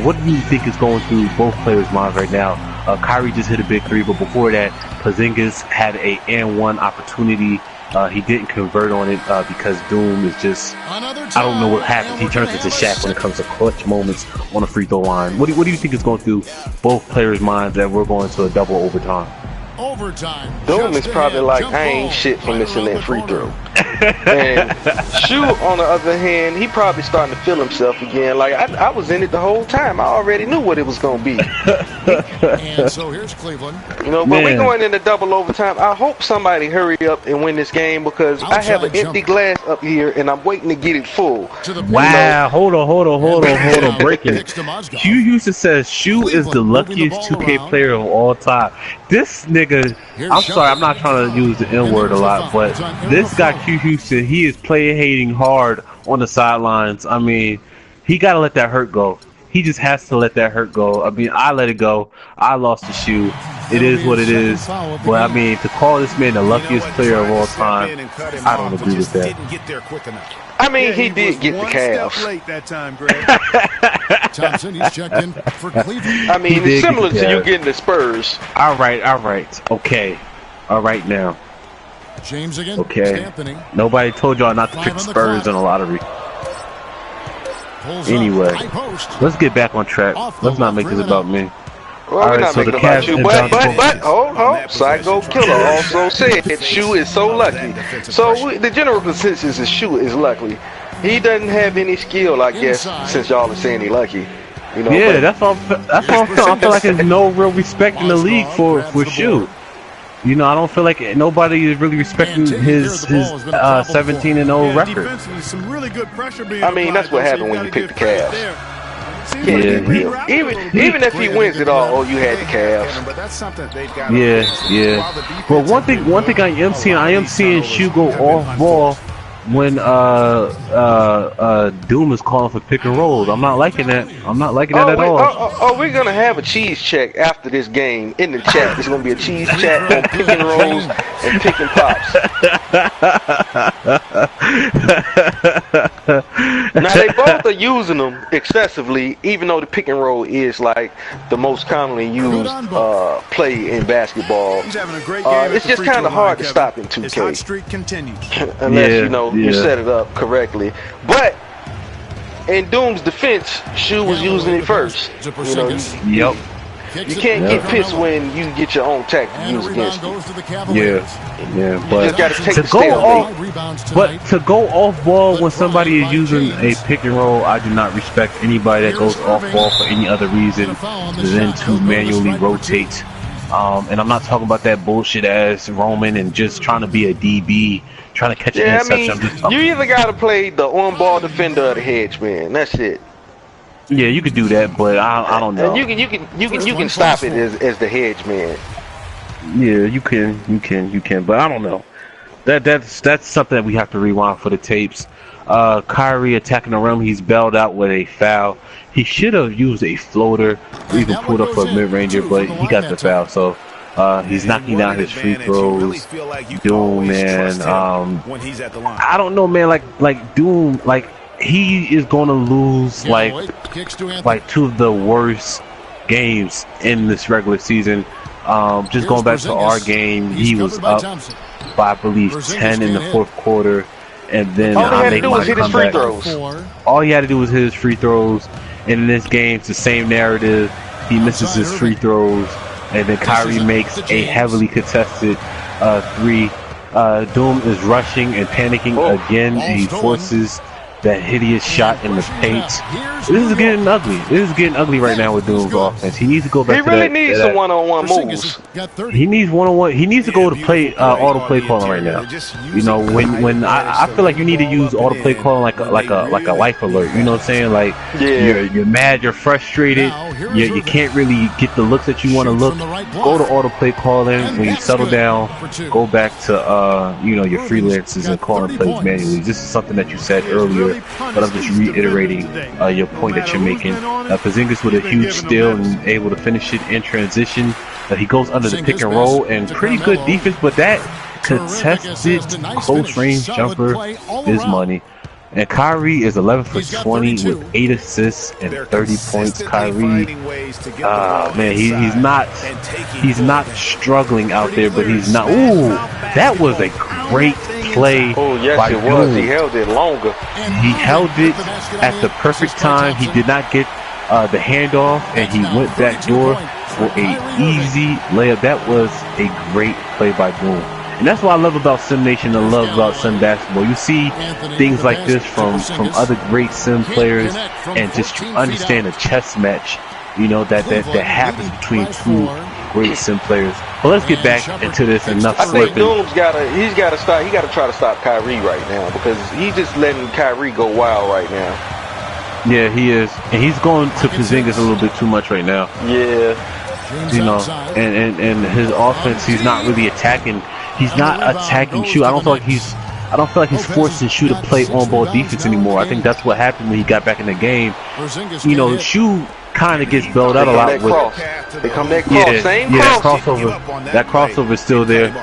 what do you think is going through both players' minds right now? Kyrie just hit a big 3, but before that, Porzingis had a and-1 opportunity. He didn't convert on it because Doom is just, I don't know what happens. He turns into Shaq when it comes to clutch moments on the free throw line. What do you think is going through both players' minds that we're going to a double overtime? Doom is probably like, I ain't shit for missing that free throw. And Shu, on the other hand, he probably starting to feel himself again. Like, I was in it the whole time. I already knew what it was going to be. And so here's Cleveland. You know, but we're going into double overtime. I hope somebody hurry up and win this game, because I have an empty glass up here and I'm waiting to get it full. Wow, hold on. Breaking it. Q Houston says Shu is the luckiest 2K player of all time. This nigga, I'm sorry, I'm not trying to use the N-word a lot, but this guy Q Houston, he is player hating hard on the sidelines. I mean, he gotta let that hurt go. He just has to let that hurt go. I mean, I let it go. I lost the shoe. It is what it is. But I mean, to call this man the luckiest player of all time, I don't agree with that. I mean, he did get the calves. Thompson, he's checked in for Cleveland. I mean, it's similar to you getting the Spurs. All right. Okay. All right now. James again. Okay. Nobody told y'all not to pick Spurs in a lottery. Anyway, let's get back on track. Let's not make this about me. Well, all right, so the Cavs you, but hold, Psycho Killer also said Shu is so lucky. So the general consensus is Shu is lucky. He doesn't have any skill, I guess, since y'all are saying he lucky. You know, yeah, that's all. That's all. I feel like there's no real respect in the league for Shu. You know, I don't feel like nobody is really respecting his 17-0 record. I mean, that's what happened when you pick the Cavs. Yeah. Even if he wins it all, you had the Cavs. Yeah. But one thing I am seeing Shu go off ball when Doom is calling for pick and rolls. I'm not liking that. I'm not liking that at all. We're gonna have a cheese check after this game in the chat. There's gonna be a cheese chat on pick and rolls and pick and pops. Now they both are using them excessively, even though the pick and roll is like the most commonly used play in basketball. It's just kind of hard to stop in 2K. His hot streak continues. Unless you set it up correctly. But in Doom's defense, Shu was using it first. You know, you can't get pissed when you get your own tactic used against you. Yeah, but you just gotta take to go off ball when somebody is using a pick and roll, I do not respect anybody that goes off ball for any other reason than to manually rotate. And I'm not talking about that bullshit ass Roman and just trying to be a DB, trying to catch an interception. You either gotta play the on-ball defender or the hedge man. That's it. Yeah, you could do that, but I don't know. And you can stop it as the hedge man. Yeah, you can, but I don't know. That's something that we have to rewind for the tapes. Kyrie attacking the rim, he's bailed out with a foul. He should have used a floater or even pulled up for a mid-ranger, but he got the foul, so he's knocking down his free throws. Doom, man. I don't know, man. Like Doom, like he is going to lose like two of the worst games in this regular season. Just going back to our game, he was up by, I believe, 10 in the fourth quarter, and then I make my comeback. All he had to do was hit his free throws. And in this game, it's the same narrative. He misses his free throws, and then Kyrie makes a heavily contested three. Doom is rushing and panicking again, and he forces that hideous shot in the paint. This is getting ugly. This is getting ugly right now with Doom's offense. He needs to go back to that. He really needs some one-on-one moves. He needs one-on-one. He needs to go to play auto play calling right now. You know, when I feel like you need to use auto play calling like a life alert. You know what I'm saying? Like you're mad, you're frustrated, you can't really get the looks that you want to look. Go to auto play calling when you settle down. Go back to you know, your freelancers and calling plays manually. This is something that you said earlier, but I'm just reiterating your point that you're making. Porzingis with a huge steal and able to finish it in transition. He goes under the pick and roll and pretty good defense, but that contested close range jumper is money. And Kyrie is 11 for 20 with 8 assists and 30 points. Kyrie, man, he's not struggling out there, but he's not. Ooh, that was a great play. Oh yes, by it was. Doom. He held it longer. He held it at the perfect time. He did not get the handoff, and he went back door for a easy layup. That was a great play by Doom. And that's what I love about Sim Nation and love about Sim Basketball. You see things like this from other great Sim players, and just understand a chess match, you know, that happens between two great Sim players. But let's get back into this. Enough I think Doom's gotta stop. He gotta try to stop Kyrie right now, because he's just letting Kyrie go wild right now. Yeah, he is, and he's going to Porzingis a little bit too much right now. Yeah, you know, and his offense, he's not really attacking. He's not attacking Shu. I don't feel like he's forcing Shu to play on-ball defense anymore. I think that's what happened when he got back in the game. You know, Shu kind of gets bailed out a lot with. They come that cross, same cross. That crossover is still there.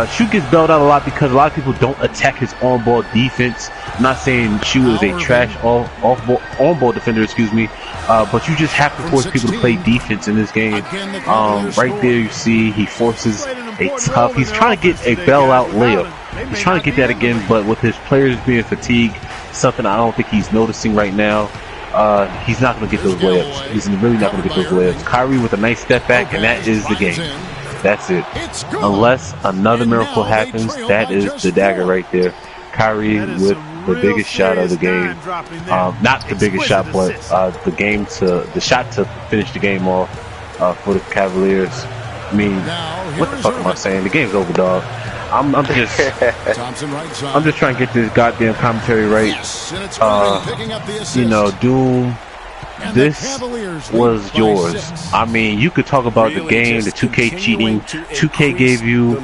Shu gets bailed out a lot because a lot of people don't attack his on-ball defense. I'm not saying Shu is a trash on-ball defender, excuse me, but you just have to force people to play defense in this game. Right there, you see he forces a tough. He's trying to get a bailout layup. He's trying to get that again, but with his players being fatigued, something I don't think he's noticing right now. He's not going to get those layups. He's really not going to get those layups. Kyrie with a nice step back, and that is the game. That's it. Unless another miracle happens, that is the dagger right there. Kyrie with the biggest shot of the game. Not the biggest shot, but the shot to finish the game off for the Cavaliers. I mean, what the fuck am I saying? The game's over, dog. I'm just trying to get this goddamn commentary right. You know, Doom, this was yours. I mean, you could talk about the game, the 2K cheating. 2K gave you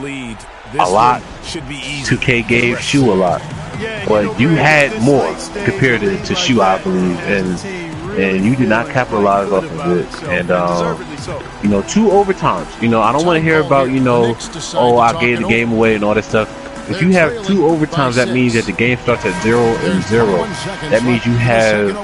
a lot. 2K gave Shu a lot. But you had more compared to Shu, I believe. And you did not capitalize off of it. And, you know, 2 overtimes. You know, I don't want to hear about, you know, oh, I gave the game away and all that stuff. If you have 2 overtimes, that means that the game starts at 0-0. That means you have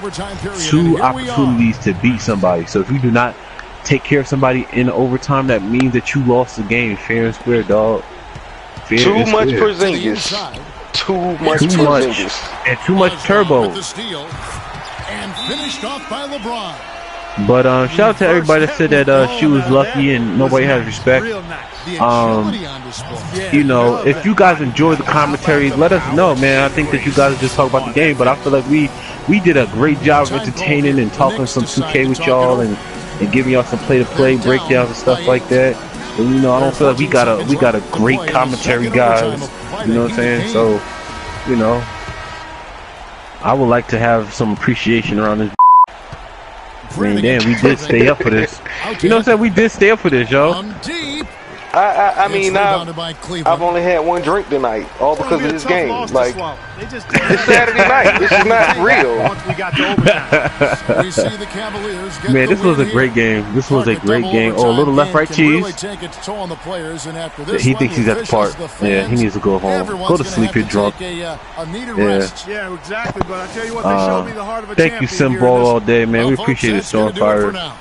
2 opportunities to beat somebody. So if you do not take care of somebody in overtime, that means that you lost the game fair and square, dog. Too much Porzingis. Too much Porzingis. And too much turbo. And finished off by LeBron. But shout out to everybody that said that she was lucky and nobody has respect. You know, if you guys enjoy the commentary, let us know, man. I think that you guys just talk about the game, but I feel like we did a great job of entertaining and talking some 2K with y'all and giving y'all some play-to-play breakdowns and stuff like that. And, you know, I don't feel like we got a great commentary, guys. You know what I'm saying? So, you know, I would like to have some appreciation around this. I mean, damn, we did stay up for this. You know what I'm saying? We did stay up for this, yo. I mean, I've only had one drink tonight, all because of this game. Like, it's Saturday night. This is not real. Man, this was a great game. This was a great game. Oh, a little left-right cheese. He thinks he's at the park. Yeah, he needs to go home. Go to sleep, you're drunk. Yeah. Yeah, exactly. But I tell you what, they showed me the heart of a thank you, Symbol, all day, man. We appreciate it, Stormfire.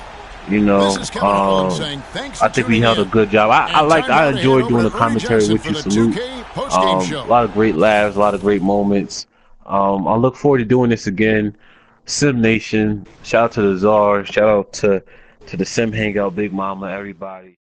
You know, I think we held a good job. I enjoyed doing the commentary with you. Salute. A lot of great laughs, a lot of great moments. I look forward to doing this again. Sim Nation. Shout out to the Czar. Shout out to the Sim Hangout, Big Mama, everybody.